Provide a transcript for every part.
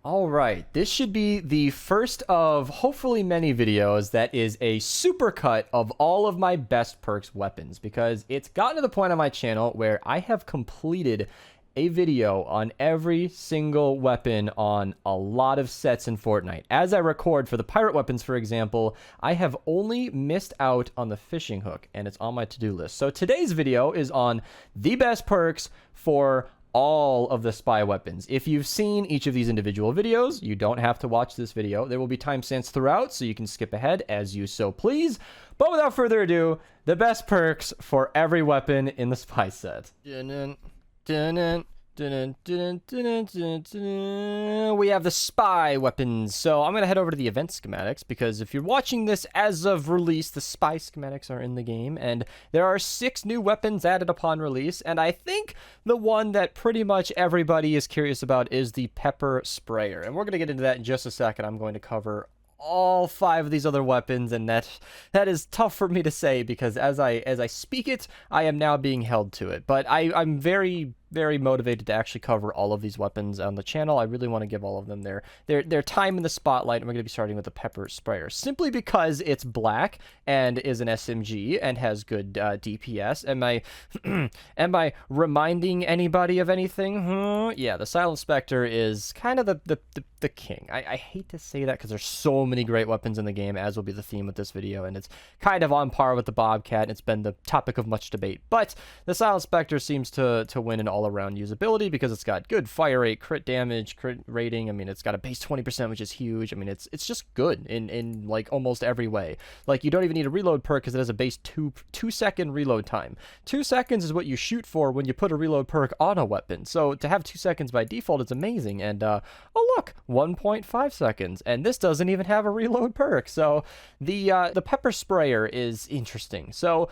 All right, this should be the first of hopefully many videos that is a supercut of all of my best perks weapons, because it's gotten to the point on my channel where I have completed a video on every single weapon on a lot of sets in Fortnite. As I record for the pirate weapons, for example, I have only missed out on the fishing hook, and it's on my to-do list. So today's video is on the best perks for all of the spy weapons. If you've seen each of these individual videos, you don't have to watch this video. There will be timestamps throughout, so you can skip ahead as you so please. But without further ado, the best perks for every weapon in the spy set. We have the spy weapons. So I'm going to head over to the event schematics, because if you're watching this as of release, the spy schematics are in the game, and there are 6 new weapons added upon release, and I think the one that pretty much everybody is curious about is the pepper sprayer, and we're going to get into that in just a second. I'm going to cover all 5 of these other weapons, and that is tough for me to say, because as I speak it, I am now being held to it. But I'm very motivated to actually cover all of these weapons on the channel. I really want to give all of them their time in the spotlight, and we're going to be starting with the pepper sprayer, simply because it's black and is an SMG and has good DPS. Am I reminding anybody of anything? Yeah, the Silent Spectre is kind of the king. I hate to say that, because there's so many great weapons in the game, as will be the theme of this video, and it's kind of on par with the Bobcat, and it's been the topic of much debate. But the Silent Spectre seems to win in all-around usability, because it's got good fire rate, crit damage, crit rating. I mean, it's got a base 20%, which is huge. I mean, it's just good in like almost every way. Like, you don't even need a reload perk, because it has a base 2-second reload time. 2 seconds is what you shoot for when you put a reload perk on a weapon. So to have 2 seconds by default is amazing. And oh look, 1.5 seconds, and this doesn't even have a reload perk. So the pepper sprayer is interesting. So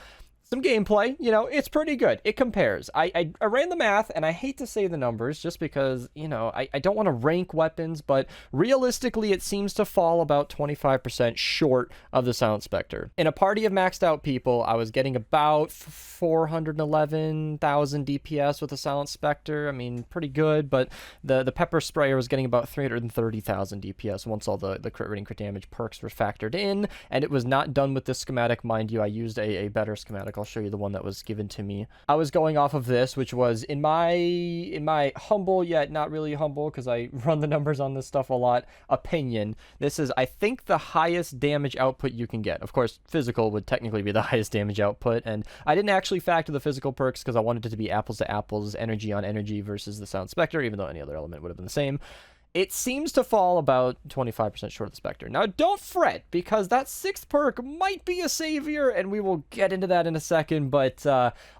some gameplay, you know, it's pretty good. It compares. I ran the math, and I hate to say the numbers just because, you know, I don't want to rank weapons, but realistically, it seems to fall about 25% short of the Silent Spectre. In a party of maxed out people, I was getting about 411,000 DPS with the Silent Spectre. I mean, pretty good, but the pepper sprayer was getting about 330,000 DPS once all the crit rating, crit damage perks were factored in, and it was not done with this schematic, mind you. I used a better schematic. I'll show you the one that was given to me. I was going off of this, which was in my humble, yet not really humble, because I run the numbers on this stuff a lot, opinion. This is, I think, the highest damage output you can get. Of course, physical would technically be the highest damage output, and I didn't actually factor the physical perks because I wanted it to be apples to apples, energy on energy versus the Silent Spectre, even though any other element would have been the same. It seems to fall about 25% short of the Spectre. Now, don't fret, because that 6th perk might be a savior, and we will get into that in a second, but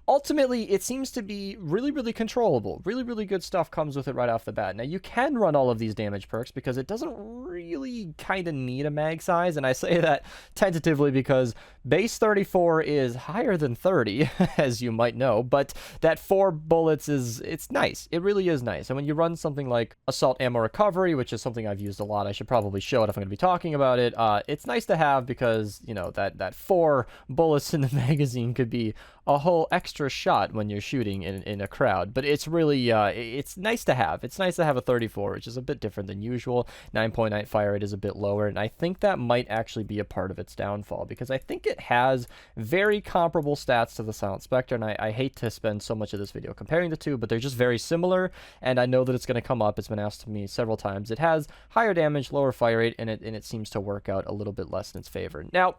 ultimately, it seems to be really, really controllable. Really, really good stuff comes with it right off the bat. Now, you can run all of these damage perks, because it doesn't really kind of need a mag size, and I say that tentatively because base 34 is higher than 30, as you might know, but that 4 bullets it's nice. It really is nice. And when you run something like Assault Ammo Recovery, which is something I've used a lot, I should probably show it if I'm going to be talking about it. It's nice to have, because, you know, that 4 bullets in the magazine could be a whole extra shot when you're shooting in a crowd. But it's really, it's nice to have. It's nice to have a 34, which is a bit different than usual. 9.9 fire rate is a bit lower, and I think that might actually be a part of its downfall, because I think it has very comparable stats to the Silent Spectre, and I hate to spend so much of this video comparing the two, but they're just very similar, and I know that it's going to come up. It's been asked to me several times. It has higher damage, lower fire rate, and it seems to work out a little bit less in its favor. Now,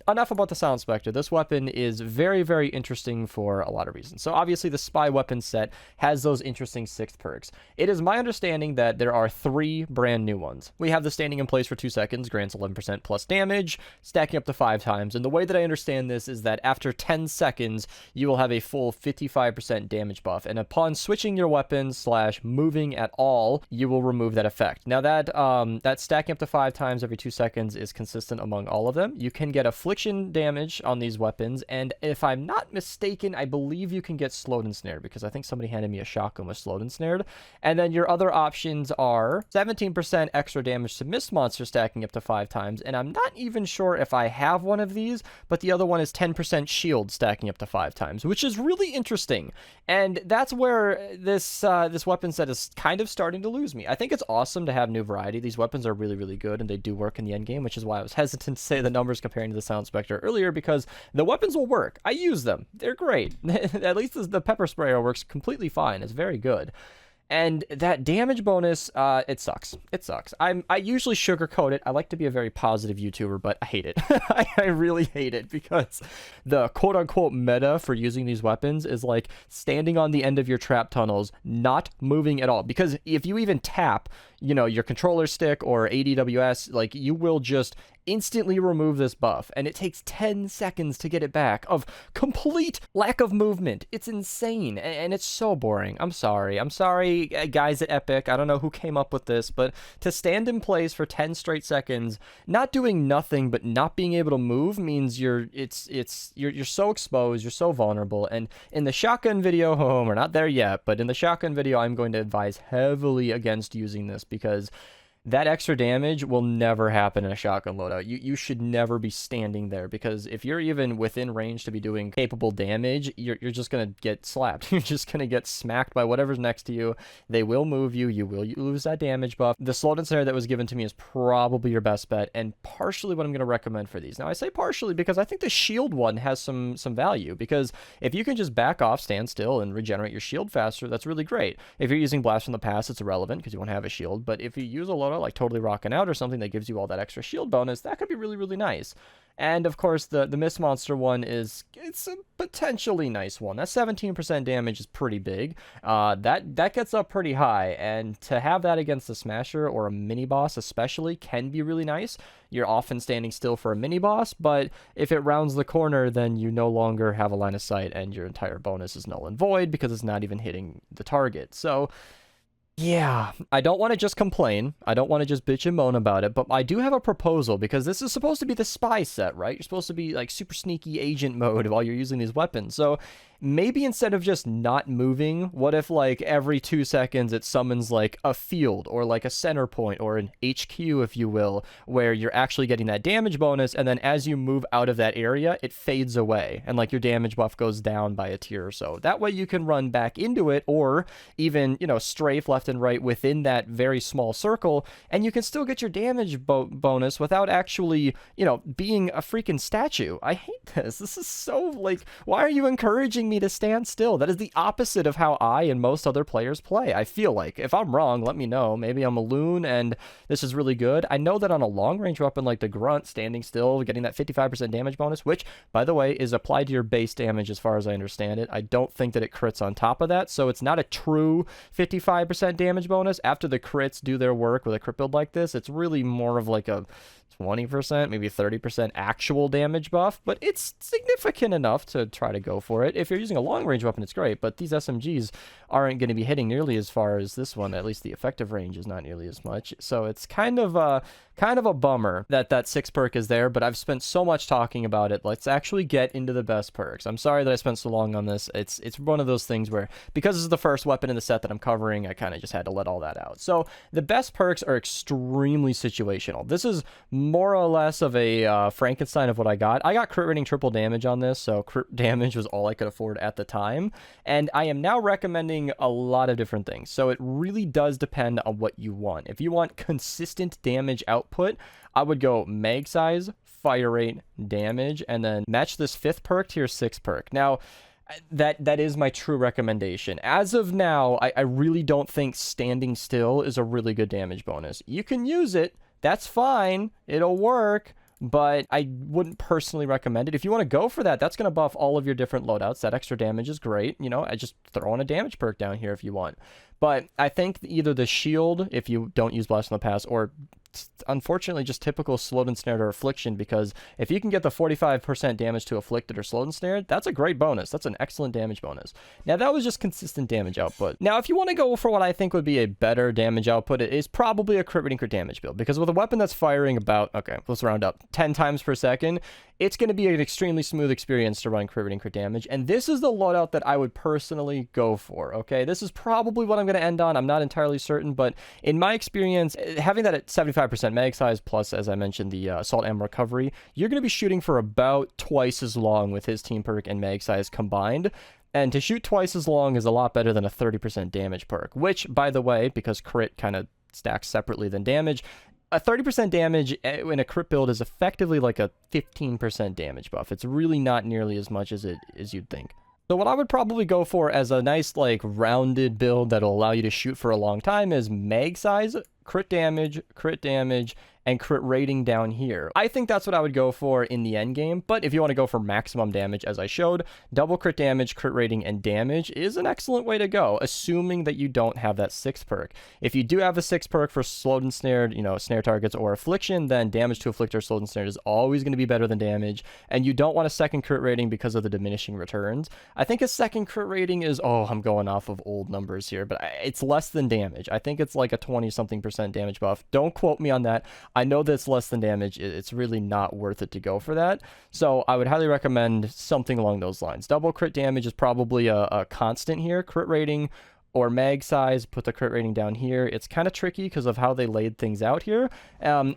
enough about the Silent Spectre. This weapon is very, very interesting for a lot of reasons. So obviously the spy weapon set has those interesting 6th perks. It is my understanding that there are 3 brand new ones. We have the standing in place for 2 seconds, grants 11% plus damage, stacking up to 5 times. And the way that I understand this is that after 10 seconds, you will have a full 55% damage buff. And upon switching your weapon / moving at all, you will remove that effect. Now that stacking up to 5 times every 2 seconds is consistent among all of them. You can get a affliction damage on these weapons, and if I'm not mistaken, I believe you can get slowed and snared, because I think somebody handed me a shotgun with slowed and snared. And then your other options are 17% extra damage to mist monsters stacking up to 5 times, and I'm not even sure if I have one of these, but the other one is 10% shield stacking up to 5 times, which is really interesting. And that's where this weapon set is kind of starting to lose me. I think it's awesome to have new variety. These weapons are really, really good, and they do work in the end game, which is why I was hesitant to say the numbers comparing to the Silent Spectre earlier, because the weapons will work. I use them. They're great. At least the pepper sprayer works completely fine. It's very good. And that damage bonus, it sucks. It sucks. I usually sugarcoat it. I like to be a very positive YouTuber, but I hate it. I really hate it, because the quote-unquote meta for using these weapons is like standing on the end of your trap tunnels, not moving at all. Because if you even tap, you know, your controller stick or ADWS, like, you will just instantly remove this buff, and it takes 10 seconds to get it back of complete lack of movement. It's insane, and it's so boring. I'm sorry, guys at Epic. I don't know who came up with this, but to stand in place for 10 straight seconds, not doing nothing but not being able to move, means you're so exposed, you're so vulnerable. And in the shotgun video, we're not there yet, but in the shotgun video, I'm going to advise heavily against using this, because that extra damage will never happen in a shotgun loadout. You should never be standing there, because if you're even within range to be doing capable damage, you're just going to get slapped. You're just going to get smacked by whatever's next to you. They will move you. You will lose that damage buff. The slowed and snare that was given to me is probably your best bet, and partially what I'm going to recommend for these. Now, I say partially because I think the shield one has some value, because if you can just back off, stand still, and regenerate your shield faster, that's really great. If you're using Blast from the Past, it's irrelevant because you won't have a shield, but if you use a loadout like Totally Rockin' Out or something that gives you all that extra shield bonus, that could be really, really nice. And of course, the Mist Monster one it's a potentially nice one. That 17% damage is pretty big. That gets up pretty high, and to have that against a Smasher or a mini boss especially can be really nice. You're often standing still for a mini boss, but if it rounds the corner, then you no longer have a line of sight, and your entire bonus is null and void because it's not even hitting the target. So yeah, I don't want to just complain. I don't want to just bitch and moan about it, but I do have a proposal, because this is supposed to be the spy set, right? You're supposed to be like super sneaky agent mode while you're using these weapons. So maybe instead of just not moving, what if like every 2 seconds it summons like a field or like a center point or an HQ, if you will, where you're actually getting that damage bonus, and then as you move out of that area, it fades away, and like your damage buff goes down by a tier or so. That way you can run back into it, or even, you know, strafe left and right within that very small circle, and you can still get your damage bonus without actually, you know, being a freaking statue. I hate this. This is so, like, why are you encouraging me to stand still? That is the opposite of how I and most other players play. I feel like, if I'm wrong, let me know. Maybe I'm a loon and this is really good. I know that on a long range weapon like the Grunt, standing still, getting that 55% damage bonus, which, by the way, is applied to your base damage as far as I understand it. I don't think that it crits on top of that, so it's not a true 55% damage bonus. After the crits do their work with a crit build like this, it's really more of like a 20%, maybe 30% actual damage buff, but it's significant enough to try to go for it. If you're using a long-range weapon, it's great, but these SMGs aren't going to be hitting nearly as far as this one. At least the effective range is not nearly as much, so it's kind of a bummer that 6 perk is there, but I've spent so much talking about it. Let's actually get into the best perks. I'm sorry that I spent so long on this. It's one of those things where, because this is the first weapon in the set that I'm covering, I kind of just had to let all that out. So the best perks are extremely situational. This is more or less of a Frankenstein of what I got. I got crit rating triple damage on this, so crit damage was all I could afford at the time, and I am now recommending a lot of different things. So it really does depend on what you want. If you want consistent damage output, I would go mag size, fire rate, damage, and then match this 5th perk to your 6th perk. Now, that is my true recommendation. As of now, I really don't think standing still is a really good damage bonus. You can use it, that's fine, it'll work, but I wouldn't personally recommend it. If you want to go for that, that's going to buff all of your different loadouts. That extra damage is great. You know, I just throw in a damage perk down here if you want. But I think either the shield, if you don't use Blast from the Past, or unfortunately just typical slowed and snared or affliction, because if you can get the 45% damage to afflicted or slowed and snared, that's a great bonus. That's an excellent damage bonus. Now, that was just consistent damage output. Now, if you want to go for what I think would be a better damage output, it is probably a crit rating crit damage build, because with a weapon that's firing about, okay, let's round up, 10 times per second, it's going to be an extremely smooth experience to run crit rate and crit damage, and this is the loadout that I would personally go for, okay? This is probably what I'm going to end on. I'm not entirely certain, but in my experience, having that at 75% mag size, plus, as I mentioned, the assault ammo recovery, you're going to be shooting for about twice as long with his team perk and mag size combined. And to shoot twice as long is a lot better than a 30% damage perk, which, by the way, because crit kind of stacks separately than damage, a 30% damage in a crit build is effectively like a 15% damage buff. It's really not nearly as much as you'd think. So what I would probably go for as a nice, like, rounded build that'll allow you to shoot for a long time is mag size, crit damage, and crit rating down here. I think that's what I would go for in the end game, but if you want to go for maximum damage, as I showed, double crit damage, crit rating, and damage is an excellent way to go, assuming that you don't have that 6th perk. If you do have a 6th perk for slowed and snared, you know, snare targets or affliction, then damage to afflict or slowed and snared is always going to be better than damage, and you don't want a 2nd crit rating because of the diminishing returns. I think a 2nd crit rating is, I'm going off of old numbers here, but it's less than damage. I think it's like a 20-something% damage buff. Don't quote me on that. I know that's less than damage. It's really not worth it to go for that. So I would highly recommend something along those lines. Double crit damage is probably a constant here. Crit rating or mag size, put the crit rating down here. It's kind of tricky because of how they laid things out here.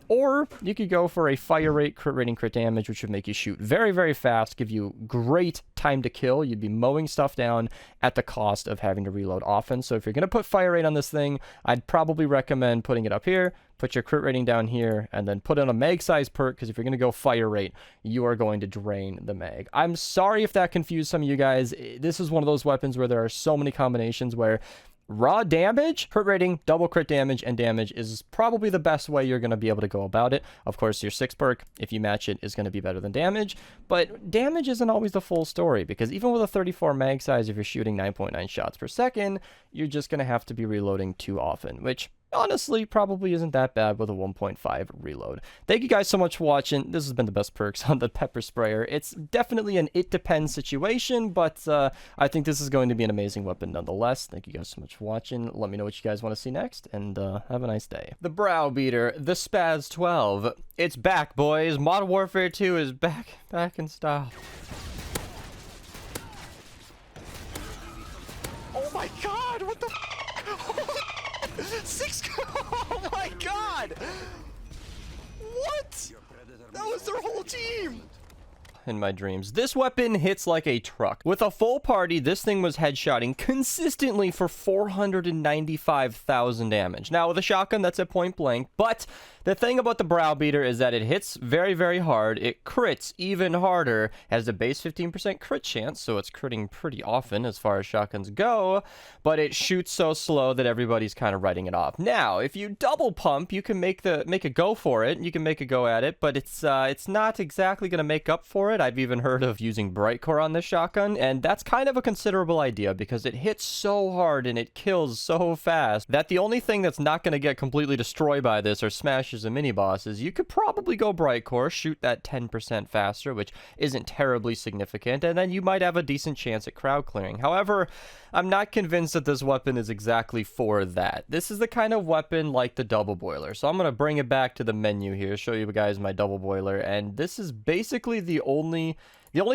Or you could go for a fire rate, crit rating, crit damage, which would make you shoot very, very fast, give you great time to kill. You'd be mowing stuff down at the cost of having to reload often. So if you're going to put fire rate on this thing, I'd probably recommend putting it up here, put your crit rating down here, and then put in a mag size perk, because if you're going to go fire rate, you are going to drain the mag. I'm sorry if that confused some of you guys. This is one of those weapons where there are so many combinations where raw damage, crit rating, double crit damage, and damage is probably the best way you're going to be able to go about it. Of course, your 6th perk, if you match it, is going to be better than damage, but damage isn't always the full story, because even with a 34 mag size, if you're shooting 9.9 shots per second, you're just going to have to be reloading too often, which honestly probably isn't that bad with a 1.5 reload. Thank you guys so much for watching. This has been the best perks on the pepper sprayer. It's definitely an it depends situation, but I think this is going to be an amazing weapon nonetheless. Thank you guys so much for watching. Let me know what you guys want to see next, and have a nice day. The Browbeater, the Spaz 12. It's back, boys. Modern Warfare 2 is back in style. Oh my god, what the oh my god! What? That was their whole team! In my dreams. This weapon hits like a truck. With a full party, this thing was headshotting consistently for 495,000 damage. Now, with a shotgun, that's at point blank, but the thing about the Browbeater is that it hits very, very hard. It crits even harder, has a base 15% crit chance, so it's critting pretty often as far as shotguns go, but it shoots so slow that everybody's kind of writing it off. Now, if you double pump, you can make a go for it. You can make a go at it, but it's not exactly going to make up for it. I've even heard of using Brightcore on this shotgun, and that's kind of a considerable idea because it hits so hard and it kills so fast that the only thing that's not going to get completely destroyed by this or smashes and mini bosses, you could probably go Brightcore, shoot that 10% faster, which isn't terribly significant, and then you might have a decent chance at crowd clearing. However, I'm not convinced that this weapon is exactly for that. This is the kind of weapon like the double boiler. So I'm going to bring it back to the menu here, show you guys my double boiler, and this is basically the only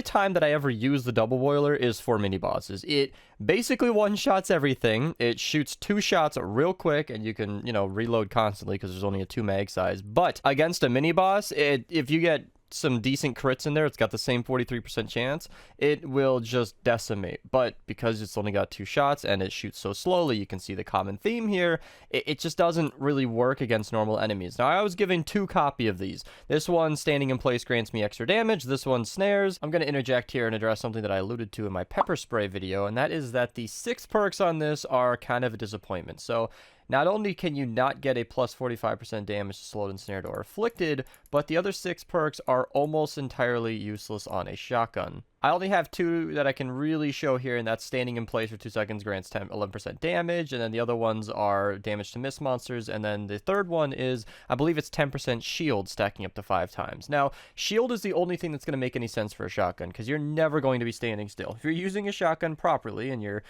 time that I ever use the double boiler is for mini bosses. It basically one-shots everything. It shoots 2 shots real quick, and you can, reload constantly because there's only a 2 mag size. But against a mini boss, if you get some decent crits in there, it's got the same 43% chance, it will just decimate. But because it's only got 2 shots and it shoots so slowly, you can see the common theme here, it just doesn't really work against normal enemies. Now, I was given 2 copy of these. This one, standing in place, grants me extra damage. This one, snares. I'm going to interject here and address something that I alluded to in my pepper spray video, and that is that the 6 perks on this are kind of a disappointment. So not only can you not get a plus 45% damage to slowed and snared or afflicted, but the other 6 perks are almost entirely useless on a shotgun. I only have two that I can really show here, and that's standing in place for 2 seconds grants 11% damage, and then the other ones are damage to mist monsters, and then the third one is, I believe it's 10% shield stacking up to 5 times. Now, shield is the only thing that's going to make any sense for a shotgun, because you're never going to be standing still. If you're using a shotgun properly, and you're,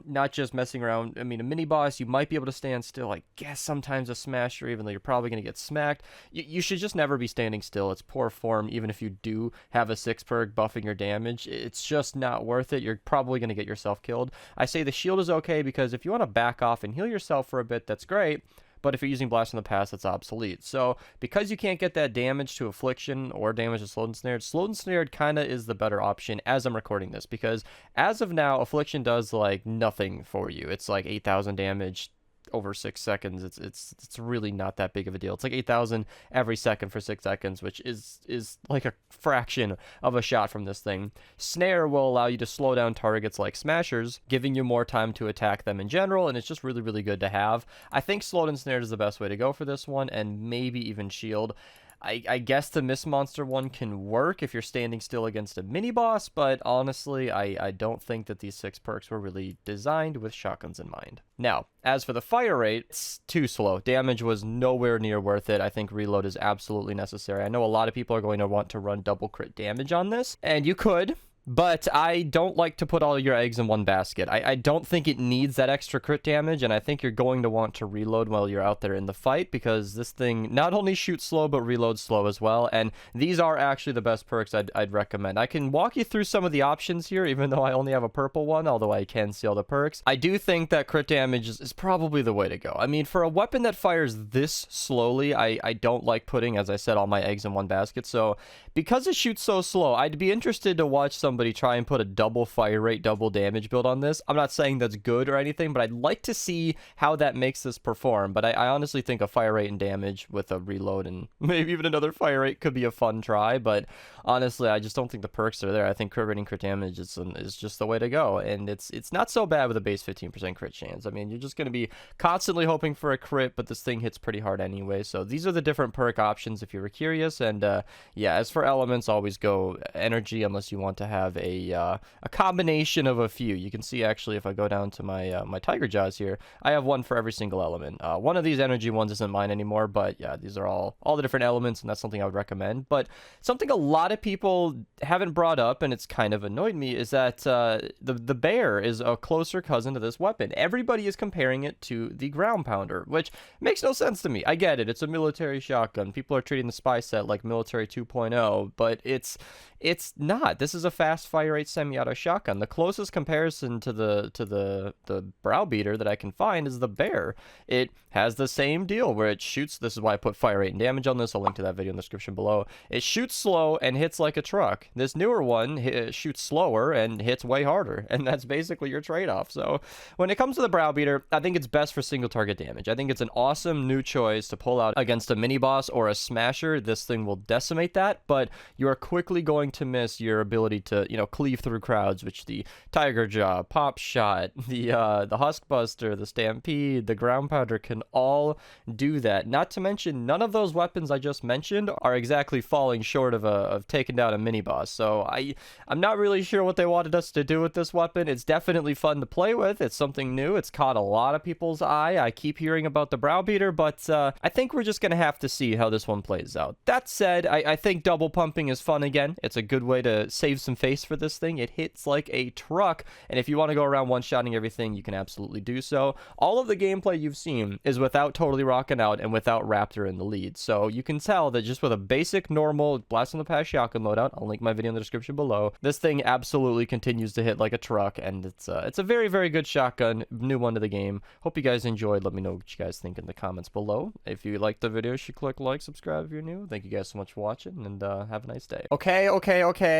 not just messing around, I mean, a mini-boss, you might be able to stand still, I guess sometimes a smasher, even though you're probably going to get smacked. You should just never be standing still. It's poor form, even if you do have a 6 perk buffing your damage. It's just not worth it. You're probably going to get yourself killed. I say the shield is okay because if you want to back off and heal yourself for a bit, that's great. But if you're using Blast from the Past, that's obsolete. So because you can't get that damage to Affliction or damage to Slowed and Snared kind of is the better option as I'm recording this. Because as of now, Affliction does like nothing for you. It's like 8,000 damage over 6 seconds. It's really not that big of a deal. It's like 8,000 every second for 6 seconds, which is like a fraction of a shot from this thing. Snare will allow you to slow down targets like smashers, giving you more time to attack them in general, and it's just really, really good to have. I think slowed and snared is the best way to go for this one, and maybe even shield. I guess the Mist Monster one can work if you're standing still against a mini-boss, but honestly, I don't think that these 6 perks were really designed with shotguns in mind. Now, as for the fire rate, it's too slow. Damage was nowhere near worth it. I think reload is absolutely necessary. I know a lot of people are going to want to run double crit damage on this, and you could, but I don't like to put all your eggs in one basket. I don't think it needs that extra crit damage, and I think you're going to want to reload while you're out there in the fight, because this thing not only shoots slow, but reloads slow as well, and these are actually the best perks I'd recommend. I can walk you through some of the options here, even though I only have a purple one, although I can see all the perks. I do think that crit damage is probably the way to go. I mean, for a weapon that fires this slowly, I don't like putting, as I said, all my eggs in one basket, so because it shoots so slow, I'd be interested to watch somebody try and put a double fire rate, double damage build on this. I'm not saying that's good or anything, but I'd like to see how that makes this perform. But I honestly think a fire rate and damage with a reload and maybe even another fire rate could be a fun try. But honestly, I just don't think the perks are there. I think crit rate and crit damage is just the way to go. And it's not so bad with a base 15% crit chance. I mean, you're just going to be constantly hoping for a crit, but this thing hits pretty hard anyway. So these are the different perk options if you were curious. And yeah, as for elements, always go energy unless you want to have a combination of a few. You can see actually if I go down to my my Tiger Jaws here, I have one for every single element. One of these energy ones isn't mine anymore, but yeah, these are all the different elements, and that's something I would recommend. But something a lot of people haven't brought up, and it's kind of annoyed me, is that the bear is a closer cousin to this weapon. Everybody is comparing it to the ground pounder, which makes no sense to me. I get it, it's a military shotgun. People are treating the spy set like military 2.0, but it's not. This is a fast fire rate semi-auto shotgun. The closest comparison to the Browbeater that I can find is the bear. It has the same deal where it shoots. This is why I put fire rate and damage on this. I'll link to that video in the description below. It shoots slow and hits like a truck. This newer one shoots slower and hits way harder, and that's basically your trade-off. So when it comes to the Browbeater, I think it's best for single target damage. I think it's an awesome new choice to pull out against a mini boss or a smasher. This thing will decimate that, but you are quickly going to miss your ability to, cleave through crowds, which the Tiger Jaw, Potshot, the Huskbuster, the Stampede, the Ground Pounder can all do that. Not to mention, none of those weapons I just mentioned are exactly falling short of taking down a mini boss. So I'm not really sure what they wanted us to do with this weapon. It's definitely fun to play with. It's something new. It's caught a lot of people's eye. I keep hearing about the Browbeater, but I think we're just gonna have to see how this one plays out. That said, I think double pumping is fun again. It's a good way to save some face for this thing. It hits like a truck, and if you want to go around one-shotting everything, you can absolutely do so. All of the gameplay you've seen is without totally rocking out and without Raptor in the lead, so you can tell that just with a basic normal Blast from the Past shotgun loadout, I'll link my video in the description below, this thing absolutely continues to hit like a truck, and it's a very, very good shotgun, new one to the game. Hope you guys enjoyed. Let me know what you guys think in the comments below. If you liked the video, you should click like, subscribe if you're new. Thank you guys so much for watching, and have a nice day. Okay,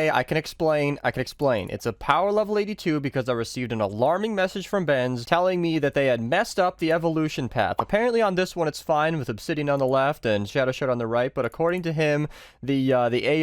I can explain. It's a power level 82 because I received an alarming message from Benz telling me that they had messed up the evolution path. Apparently on this one it's fine with Obsidian on the left and Shadow Shard on the right, but according to him, the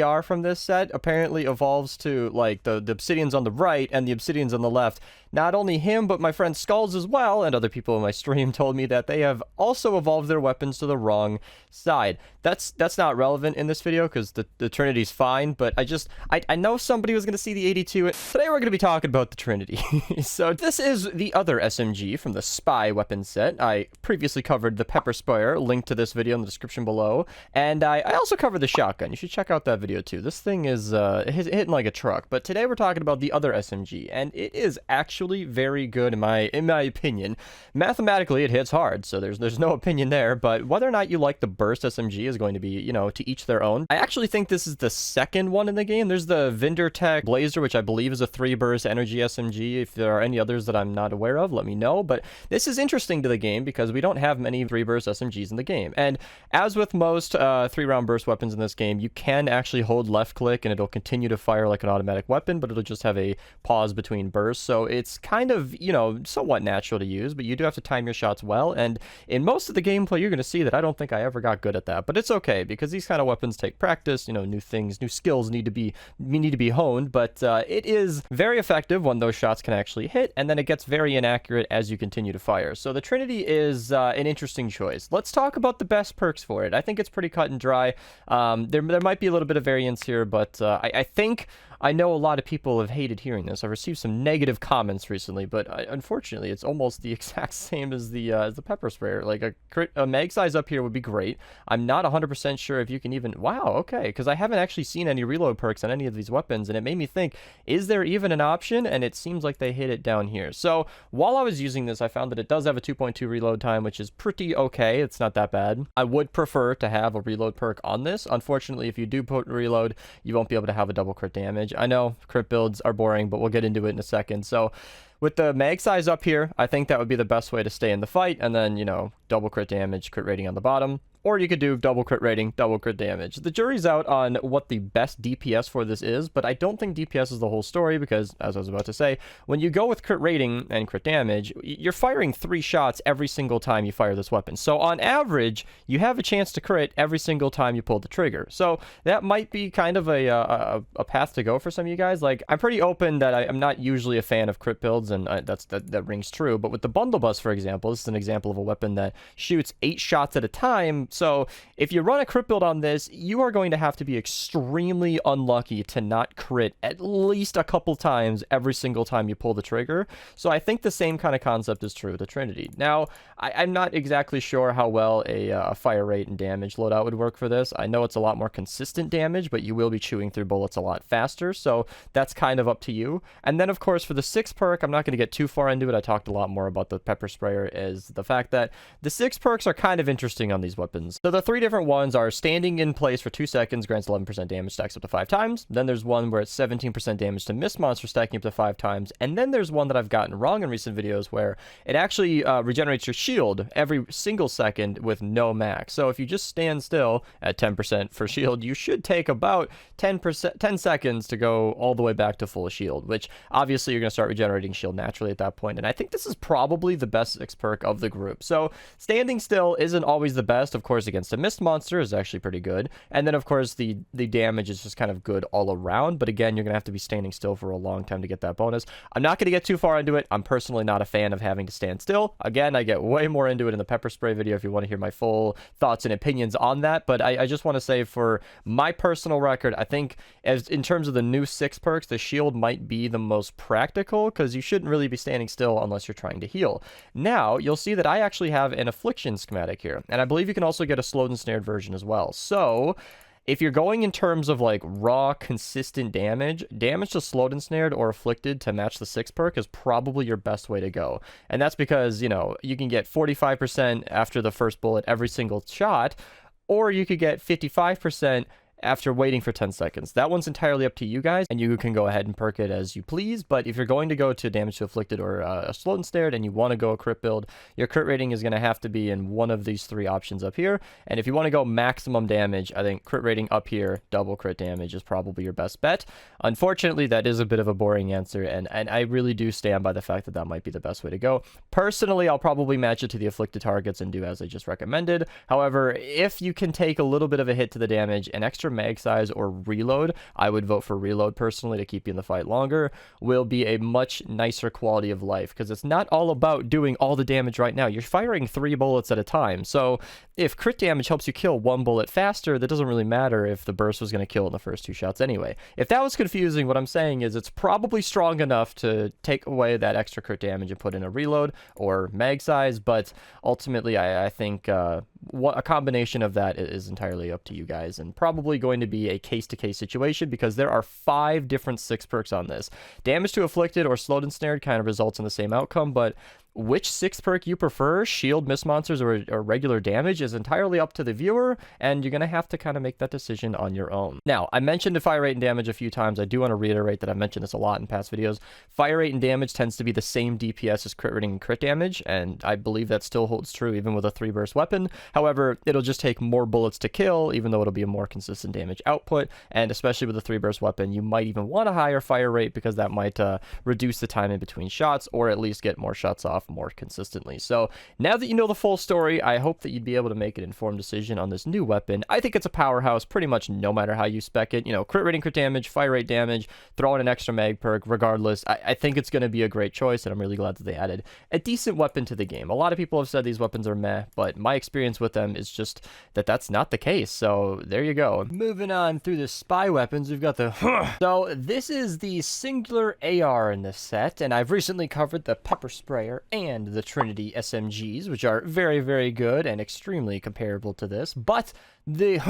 AR from this set apparently evolves to like the Obsidians on the right and the Obsidians on the left. Not only him, but my friend Skulls as well, and other people in my stream told me that they have also evolved their weapons to the wrong side. That's not relevant in this video because the Trinity's fine, but I know somebody was gonna going to see the 82. Today we're going to be talking about the Trinity. So this is the other SMG from the Spy weapon set. I previously covered the Pepper Sprayer, link to this video in the description below, and I also covered the shotgun. You should check out that video too. This thing is hitting like a truck, but today we're talking about the other SMG, and it is actually very good in my opinion. Mathematically, it hits hard, so there's no opinion there, but whether or not you like the burst SMG is going to be, you know, to each their own. I actually think this is the second one in the game. There's the Vindertech Blazer, which I believe is a 3-burst energy SMG. If there are any others that I'm not aware of, let me know. But this is interesting to the game because we don't have many 3-burst SMGs in the game. And as with most 3-round burst weapons in this game, you can actually hold left click and it'll continue to fire like an automatic weapon, but it'll just have a pause between bursts. So it's kind of, you know, somewhat natural to use, but you do have to time your shots well. And in most of the gameplay, you're going to see that I don't think I ever got good at that. But it's okay because these kind of weapons take practice. You know, new things, new skills need to be honed, but it is very effective when those shots can actually hit, and then it gets very inaccurate as you continue to fire. So the Trinity is an interesting choice. Let's talk about the best perks for it. I think it's pretty cut and dry. There might be a little bit of variance here, but I think I know a lot of people have hated hearing this. I've received some negative comments recently, but unfortunately, it's almost the exact same as the Pepper Sprayer. Like a mag size up here would be great. I'm not 100% sure if you can even... Wow, okay, because I haven't actually seen any reload perks on any of these weapons, and it made me think, is there even an option? And it seems like they hit it down here. So while I was using this, I found that it does have a 2.2 reload time, which is pretty okay. It's not that bad. I would prefer to have a reload perk on this. Unfortunately, if you do put reload, you won't be able to have a double crit damage. I know crit builds are boring, but we'll get into it in a second. So with the mag size up here, I think that would be the best way to stay in the fight, and then, you know, double crit damage, crit rating on the bottom. Or you could do double crit rating, double crit damage. The jury's out on what the best DPS for this is, but I don't think DPS is the whole story because, as I was about to say, when you go with crit rating and crit damage, you're firing 3 shots every single time you fire this weapon. So on average, you have a chance to crit every single time you pull the trigger. So that might be kind of a path to go for some of you guys. Like, I'm pretty open that I'm not usually a fan of crit builds, and that rings true. But with the bundle bus, for example, this is an example of a weapon that shoots 8 shots at a time. So if you run a crit build on this, you are going to have to be extremely unlucky to not crit at least a couple times every single time you pull the trigger. So I think the same kind of concept is true with the Trinity. Now, I'm not exactly sure how well a fire rate and damage loadout would work for this. I know it's a lot more consistent damage, but you will be chewing through bullets a lot faster, so that's kind of up to you. And then, of course, for the 6th perk, I'm not going to get too far into it. I talked a lot more about the Pepper Sprayer, is the fact that the 6 perks are kind of interesting on these weapons. So the 3 different ones are standing in place for 2 seconds, grants 11% damage, stacks up to 5 times. Then there's one where it's 17% damage to miss monster, stacking up to 5 times. And then there's one that I've gotten wrong in recent videos where it actually regenerates your shield every single second with no max. So if you just stand still at 10% for shield, you should take about 10 seconds to go all the way back to full shield, which obviously you're going to start regenerating shield naturally at that point. And I think this is probably the best 6 perk of the group. So standing still isn't always the best, of course. Against a mist monster is actually pretty good, and then of course the damage is just kind of good all around, but again, you're gonna have to be standing still for a long time to get that bonus. I'm not gonna get too far into it. I'm personally not a fan of having to stand still. Again, I get way more into it in the Pepper Spray video if you want to hear my full thoughts and opinions on that, but I just want to say, for my personal record, I think as in terms of the new 6 perks, the shield might be the most practical because you shouldn't really be standing still unless you're trying to heal. Now you'll see that I actually have an affliction schematic here, and I believe you can also get a slowed and snared version as well. So if you're going in terms of like raw consistent damage to slowed and snared or afflicted to match the 6 perk is probably your best way to go. And that's because, you know, you can get 45% after the first bullet every single shot, or you could get 55% after waiting for 10 seconds. That one's entirely up to you guys, and you can go ahead and perk it as you please. But if you're going to go to damage to afflicted or a slowed and snared and you want to go a crit build, your crit rating is going to have to be in one of these 3 options up here. And if you want to go maximum damage, I think crit rating up here, double crit damage is probably your best bet. Unfortunately, that is a bit of a boring answer, and I really do stand by the fact that that might be the best way to go. Personally, I'll probably match it to the afflicted targets and do as I just recommended. However, if you can take a little bit of a hit to the damage, an extra extra mag size or reload, I would vote for reload personally to keep you in the fight longer, will be a much nicer quality of life, because it's not all about doing all the damage right now. You're firing 3 bullets at a time, so if crit damage helps you kill 1 bullet faster, that doesn't really matter if the burst was going to kill in the first 2 shots anyway. If that was confusing, what I'm saying is it's probably strong enough to take away that extra crit damage and put in a reload or mag size, but ultimately I think a combination of that is entirely up to you guys, and probably going to be a case-to-case situation, because there are 5 different 6 perks on this. Damage to afflicted or slowed and snared kind of results in the same outcome, but which 6 perk you prefer, shield, miss monsters, or regular damage, is entirely up to the viewer, and you're going to have to kind of make that decision on your own. Now, I mentioned the fire rate and damage a few times. I do want to reiterate that I've mentioned this a lot in past videos. Fire rate and damage tends to be the same DPS as crit rating and crit damage, and I believe that still holds true even with a 3-burst weapon. However, it'll just take more bullets to kill, even though it'll be a more consistent damage output, and especially with a 3-burst weapon, you might even want a higher fire rate, because that might reduce the time in between shots, or at least get more shots off more consistently. So now that you know the full story, I hope that you'd be able to make an informed decision on this new weapon. I think it's a powerhouse pretty much no matter how you spec it. You know, crit rating, crit damage, fire rate damage, throw in an extra mag perk, regardless. I think it's going to be a great choice, and I'm really glad that they added a decent weapon to the game. A lot of people have said these weapons are meh, but my experience with them is just that that's not the case. So there you go. Moving on through the spy weapons, we've got the so this is the singular AR in this set, and I've recently covered the pepper sprayer and the Trinity SMGs, which are very, very good and extremely comparable to this, but the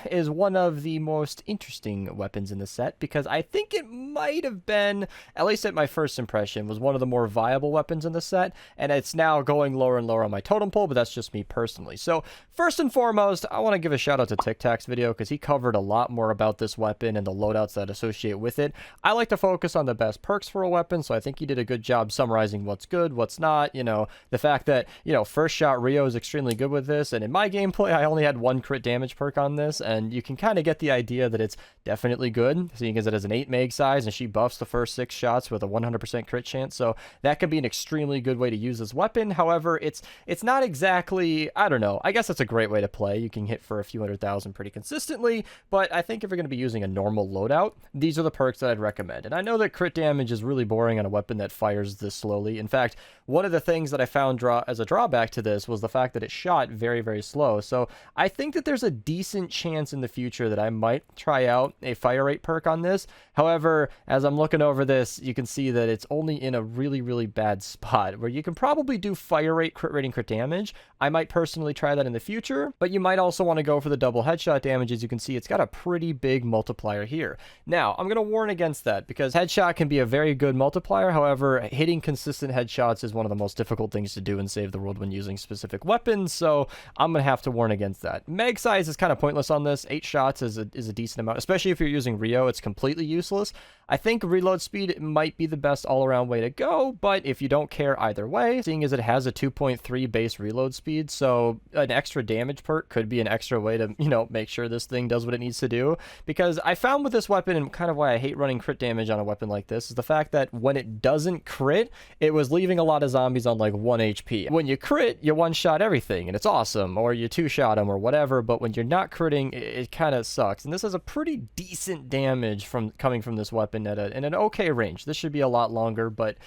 is one of the most interesting weapons in the set, because I think it might have been, at least at my first impression, was one of the more viable weapons in the set, and it's now going lower and lower on my totem pole, but that's just me personally. So first and foremost, I want to give a shout out to Tic Tac's video, because he covered a lot more about this weapon and the loadouts that associate with it. I like to focus on the best perks for a weapon, so I think he did a good job summarizing what's good, what's not, you know, the fact that, you know, first shot Rio is extremely good with this, and in my gameplay, I only had 1 crit damage perk on this, and you can kind of get the idea that it's definitely good, seeing as it has an 8 mag size, and she buffs the first 6 shots with a 100% crit chance, so that could be an extremely good way to use this weapon. However, it's not exactly, I don't know, I guess it's a great way to play. You can hit for a few 100,000 pretty consistently, but I think if you're going to be using a normal loadout, these are the perks that I'd recommend. And I know that crit damage is really boring on a weapon that fires this slowly. In fact, one of the things that I found as a drawback to this was the fact that it shot very, very slow. So I think that there's a decent chance in the future that I might try out a fire rate perk on this. However, as I'm looking over this, you can see that it's only in a really, really bad spot where you can probably do fire rate, crit rating, crit damage. I might personally try that in the future, but you might also want to go for the double headshot damage. As you can see, it's got a pretty big multiplier here. Now, I'm going to warn against that, because headshot can be a very good multiplier. However, hitting consistent headshots is one of the most difficult things to do and save the world when using specific weapons, so I'm going to have to warn against that. Mag size is kind of pointless on this. 8 shots is a decent amount, especially if you're using Rio. It's completely useless. I think reload speed might be the best all-around way to go, but if you don't care either way, seeing as it has a 2.3 base reload speed, so an extra damage perk could be an extra way to, you know, make sure this thing does what it needs to do. Because I found with this weapon, and kind of why I hate running crit damage on a weapon like this, is the fact that when it doesn't crit, it was leaving a lot of zombies on like 1 HP. When you crit, you one-shot everything, and it's awesome, or you 2-shot them, or whatever, but when you're not critting, it kind of sucks. And this has a pretty decent damage coming from this weapon in an okay range. This should be a lot longer, but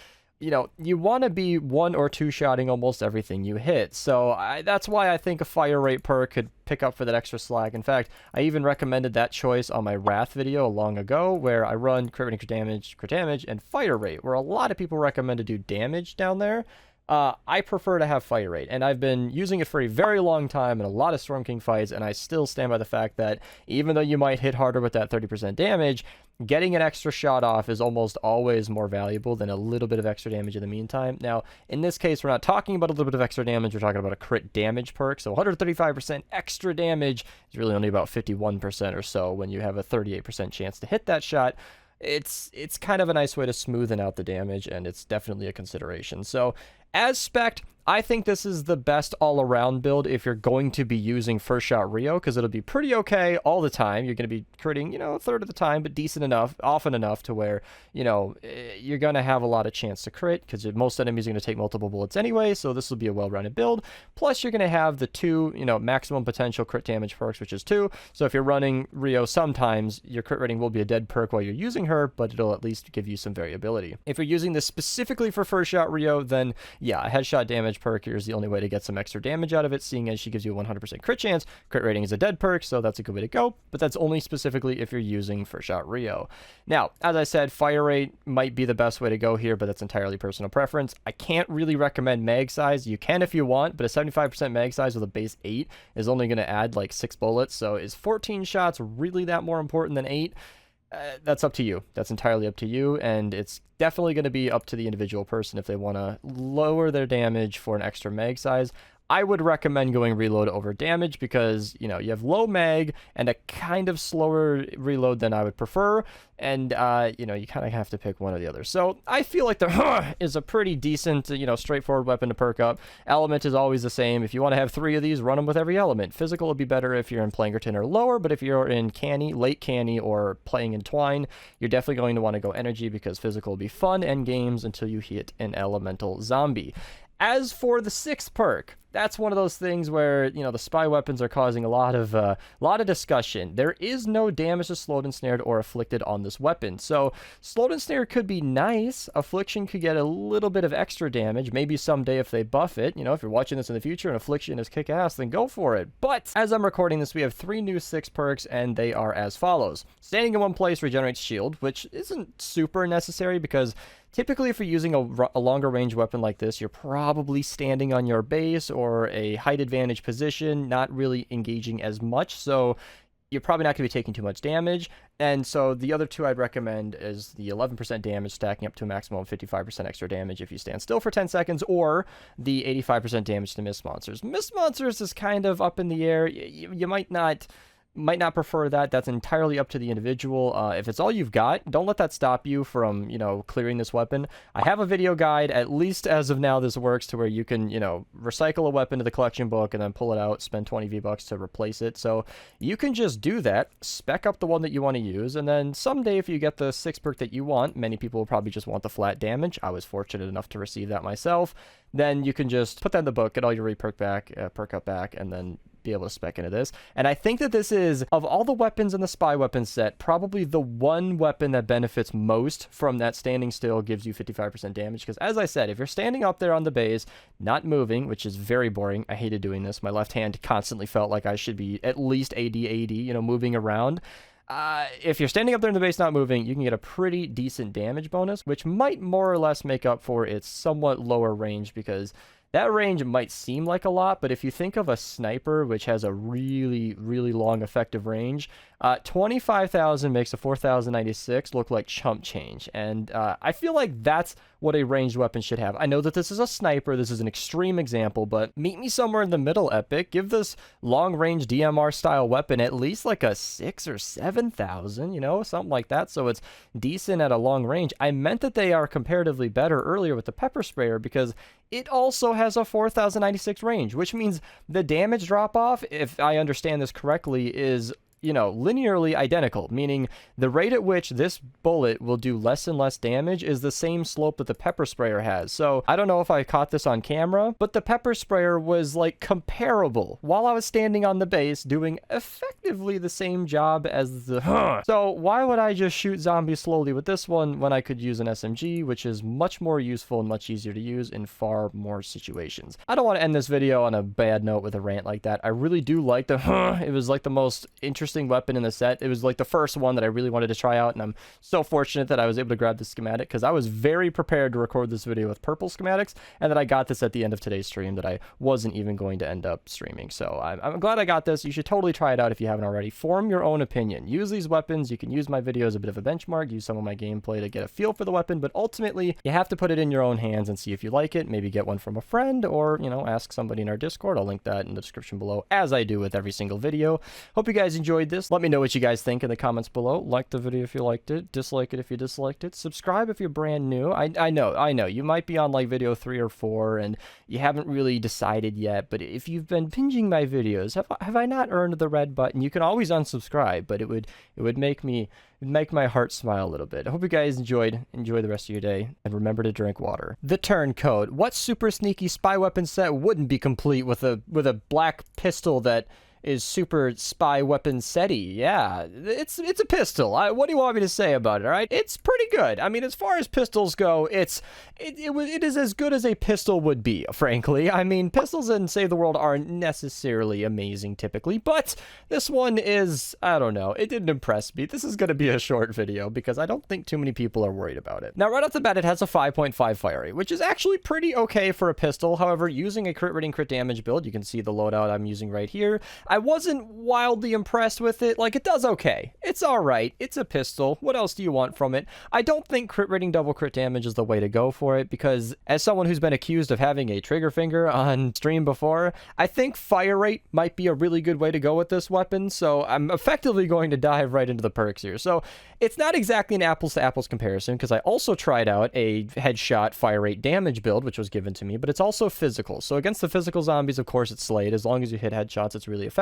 you know, you want to be 1 or 2-shotting almost everything you hit. So that's why I think a fire rate perk could pick up for that extra slack. In fact, I even recommended that choice on my Wrath video long ago, where I run crit rating, crit damage, and fire rate, where a lot of people recommend to do damage down there. I prefer to have fire rate, and I've been using it for a very long time in a lot of Storm King fights, and I still stand by the fact that even though you might hit harder with that 30% damage, getting an extra shot off is almost always more valuable than a little bit of extra damage in the meantime. Now, in this case, we're not talking about a little bit of extra damage, we're talking about a crit damage perk, so 135% extra damage is really only about 51% or so when you have a 38% chance to hit that shot. It's kind of a nice way to smoothen out the damage, and it's definitely a consideration. So As spec'd, I think this is the best all-around build if you're going to be using First Shot Rio, because it'll be pretty okay all the time. You're going to be critting, a third of the time, but decent enough, often enough to where, you're going to have a lot of chance to crit, because most enemies are going to take multiple bullets anyway, so this will be a well-rounded build. Plus, you're going to have the 2, maximum potential crit damage perks, which is 2. So if you're running Rio, sometimes your crit rating will be a dead perk while you're using her, but it'll at least give you some variability. If you're using this specifically for First Shot Rio, then yeah, a headshot damage perk here is the only way to get some extra damage out of it, seeing as she gives you a 100% crit chance. Crit rating is a dead perk, so that's a good way to go, but that's only specifically if you're using First Shot Rio. Now, as I said, fire rate might be the best way to go here, but that's entirely personal preference. I can't really recommend mag size. You can if you want, but a 75% mag size with a base 8 is only going to add like 6 bullets, so is 14 shots really that more important than 8? That's up to you. That's entirely up to you, and it's definitely going to be up to the individual person if they want to lower their damage for an extra mag size. I would recommend going reload over damage because, you have low mag and a kind of slower reload than I would prefer, and, you kind of have to pick one or the other. So I feel like the is a pretty decent, straightforward weapon to perk up. Element is always the same. If you want to have 3 of these, run them with every element. Physical would be better if you're in Plangerton or lower, but if you're in Canny, late Canny, or playing in Twine, you're definitely going to want to go energy because physical will be fun and games until you hit an elemental zombie. As for the 6th perk, that's one of those things where, the spy weapons are causing a lot of discussion. There is no damage to slowed, ensnared, or afflicted on this weapon. So slowed and snared could be nice. Affliction could get a little bit of extra damage, maybe someday if they buff it. If you're watching this in the future and affliction is kick-ass, then go for it. But as I'm recording this, we have 3 new 6 perks, and they are as follows. Standing in one place regenerates shield, which isn't super necessary because typically if you're using a longer range weapon like this, you're probably standing on your base or a height advantage position, not really engaging as much, so you're probably not going to be taking too much damage. And so the other 2 I'd recommend is the 11% damage stacking up to a maximum of 55% extra damage if you stand still for 10 seconds, or the 85% damage to mist monsters. Mist monsters is kind of up in the air. You might not prefer that. That's entirely up to the individual. If it's all you've got, don't let that stop you from, clearing this weapon. I have a video guide, at least as of now this works, to where you can, recycle a weapon to the collection book and then pull it out, spend 20 V-Bucks to replace it. So you can just do that, spec up the one that you want to use, and then someday if you get the 6 perk that you want, many people will probably just want the flat damage. I was fortunate enough to receive that myself. Then you can just put that in the book, get all your re-perk back, perk up back, and then be able to spec into this. And I think that this is, of all the weapons in the spy weapon set, probably the one weapon that benefits most from that standing still, gives you 55% damage. Because as I said, if you're standing up there on the base, not moving, which is very boring, I hated doing this. My left hand constantly felt like I should be at least AD, moving around. If you're standing up there in the base not moving, you can get a pretty decent damage bonus, which might more or less make up for its somewhat lower range, because that range might seem like a lot, but if you think of a sniper, which has a really, really long effective range, 25,000 makes a 4,096 look like chump change. And I feel like that's what a ranged weapon should have. I know that this is a sniper, this is an extreme example, but meet me somewhere in the middle, Epic. Give this long-range DMR style weapon at least like a 6,000 or 7,000, something like that, so it's decent at a long range. I meant that they are comparatively better earlier with the pepper sprayer because it also has a 4,096 range, which means the damage drop-off, if I understand this correctly, is linearly identical, meaning the rate at which this bullet will do less and less damage is the same slope that the pepper sprayer has. So I don't know if I caught this on camera, but the pepper sprayer was like comparable while I was standing on the base doing effectively the same job as the So why would I just shoot zombies slowly with this one when I could use an SMG, which is much more useful and much easier to use in far more situations? I don't want to end this video on a bad note with a rant like that. I really do like the it was like the most interesting weapon in the set. It was like the first one that I really wanted to try out, and I'm so fortunate that I was able to grab the schematic because I was very prepared to record this video with purple schematics, and that I got this at the end of today's stream that I wasn't even going to end up streaming. So I'm glad I got this. You should totally try it out if you haven't already. Form your own opinion. Use these weapons. You can use my video as a bit of a benchmark, use some of my gameplay to get a feel for the weapon, but ultimately you have to put it in your own hands and see if you like it. Maybe get one from a friend, or ask somebody in our Discord. I'll link that in the description below, as I do with every single video. Hope you guys enjoyed enjoyed this, let me know what you guys think in the comments below. Like the video if you liked it, dislike it if you disliked it, subscribe if you're brand new. I know, you might be on like video 3 or 4 and you haven't really decided yet, but if you've been binging my videos, have I not earned the red button? You can always unsubscribe, but it would make my heart smile a little bit. I hope you guys enjoyed. Enjoy the rest of your day, and remember to drink water. The Turncoat. What super sneaky spy weapon set wouldn't be complete with a black pistol that is super spy weapon seti? Yeah, it's a pistol. What do you want me to say about it? All right, it's pretty good. I mean, as far as pistols go, it is as good as a pistol would be, frankly. I mean, pistols in Save the World aren't necessarily amazing typically, but this one is, I don't know, it didn't impress me. This is going to be a short video because I don't think too many people are worried about it. Now, right off the bat, it has a 5.5 fire rate, which is actually pretty okay for a pistol. However, using a crit rating, crit damage build, you can see the loadout I'm using right here. I wasn't wildly impressed with it. Like, it does okay. It's alright. It's a pistol. What else do you want from it? I don't think crit rating double crit damage is the way to go for it, because as someone who's been accused of having a trigger finger on stream before, I think fire rate might be a really good way to go with this weapon, so I'm effectively going to dive right into the perks here. So it's not exactly an apples to apples comparison, because I also tried out a headshot fire rate damage build, which was given to me, but it's also physical. So against the physical zombies, of course, it's slayed. As long as you hit headshots, it's really effective.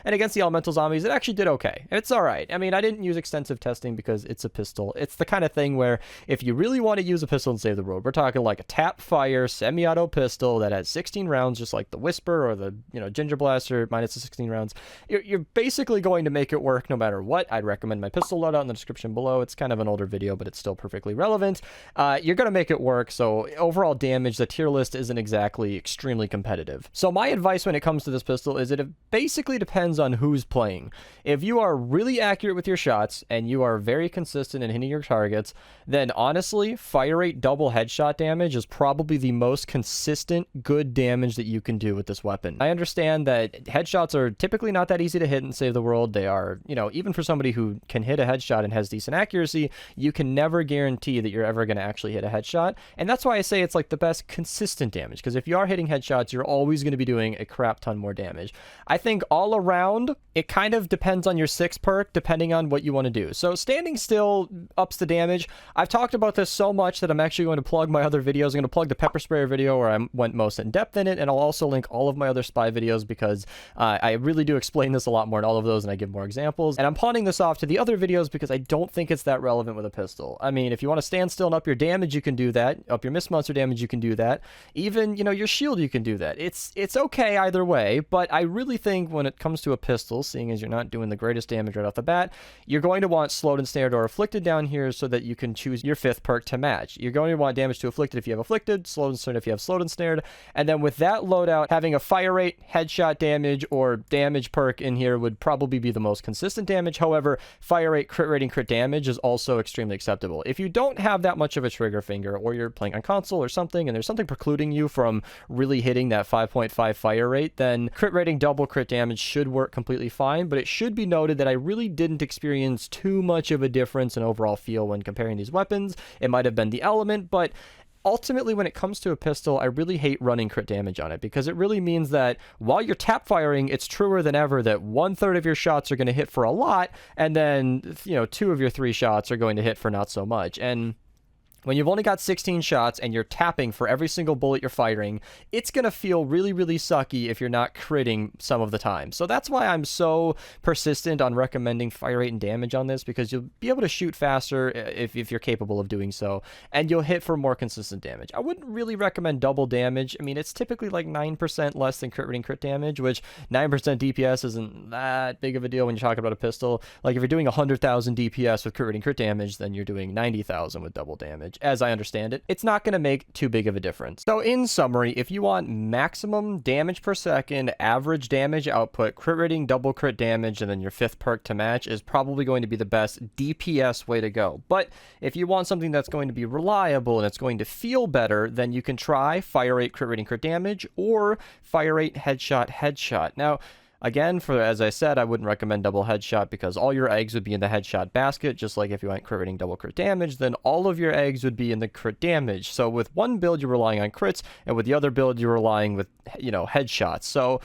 And against the elemental zombies, it actually did okay. It's all right. I mean, I didn't use extensive testing because it's a pistol. It's the kind of thing where if you really want to use a pistol and save the world, we're talking like a tap fire semi-auto pistol that has 16 rounds, just like the Whisper or the, Ginger Blaster minus the 16 rounds. You're basically going to make it work no matter what. I'd recommend my pistol loadout in the description below. It's kind of an older video, but it's still perfectly relevant. You're going to make it work. So overall damage, the tier list isn't exactly extremely competitive. So my advice when it comes to this pistol is it basically depends on who's playing. If you are really accurate with your shots and you are very consistent in hitting your targets, then honestly, fire rate double headshot damage is probably the most consistent good damage that you can do with this weapon. I understand that headshots are typically not that easy to hit and save the world. They are, even for somebody who can hit a headshot and has decent accuracy, you can never guarantee that you're ever going to actually hit a headshot. And that's why I say it's like the best consistent damage, because if you are hitting headshots, you're always going to be doing a crap ton more damage. I think all around, it kind of depends on your 6 perk, depending on what you want to do. So standing still ups the damage. I've talked about this so much that I'm actually going to plug my other videos. I'm going to plug the pepper sprayer video where I went most in depth in it, and I'll also link all of my other spy videos because I really do explain this a lot more in all of those, and I give more examples. And I'm pawning this off to the other videos because I don't think it's that relevant with a pistol. I mean, if you want to stand still and up your damage, you can do that. Up your miss monster damage, you can do that. Even, your shield, you can do that. It's okay either way, but I really think when it comes to a pistol, seeing as you're not doing the greatest damage right off the bat, you're going to want slowed and snared or afflicted down here so that you can choose your 5th perk to match. You're going to want damage to afflicted if you have afflicted, slowed and snared if you have slowed and snared, and then with that loadout, having a fire rate, headshot damage, or damage perk in here would probably be the most consistent damage. However, fire rate, crit rating, crit damage is also extremely acceptable. If you don't have that much of a trigger finger, or you're playing on console or something, and there's something precluding you from really hitting that 5.5 fire rate, then crit rating double crit damage should work completely fine, but it should be noted that I really didn't experience too much of a difference in overall feel when comparing these weapons. It might have been the element, but ultimately, when it comes to a pistol, I really hate running crit damage on it because it really means that while you're tap firing, it's truer than ever that 1/3 of your shots are going to hit for a lot, and then, 2 of your 3 shots are going to hit for not so much. And when you've only got 16 shots and you're tapping for every single bullet you're firing, it's going to feel really, really sucky if you're not critting some of the time. So that's why I'm so persistent on recommending fire rate and damage on this, because you'll be able to shoot faster if you're capable of doing so, and you'll hit for more consistent damage. I wouldn't really recommend double damage. I mean, it's typically like 9% less than crit rating crit damage, which 9% DPS isn't that big of a deal when you're talking about a pistol. Like if you're doing 100,000 DPS with crit rating crit damage, then you're doing 90,000 with double damage. As I understand it, it's not going to make too big of a difference. So in summary, if you want maximum damage per second, average damage output, crit rating, double crit damage, and then your 5th perk to match is probably going to be the best DPS way to go. But if you want something that's going to be reliable and it's going to feel better, then you can try fire rate, crit rating, crit damage, or fire rate, headshot. Now, Again, as I said, I wouldn't recommend double headshot because all your eggs would be in the headshot basket, just like if you went crit rating double crit damage, then all of your eggs would be in the crit damage. So with one build, you're relying on crits, and with the other build, you're relying with, headshots. So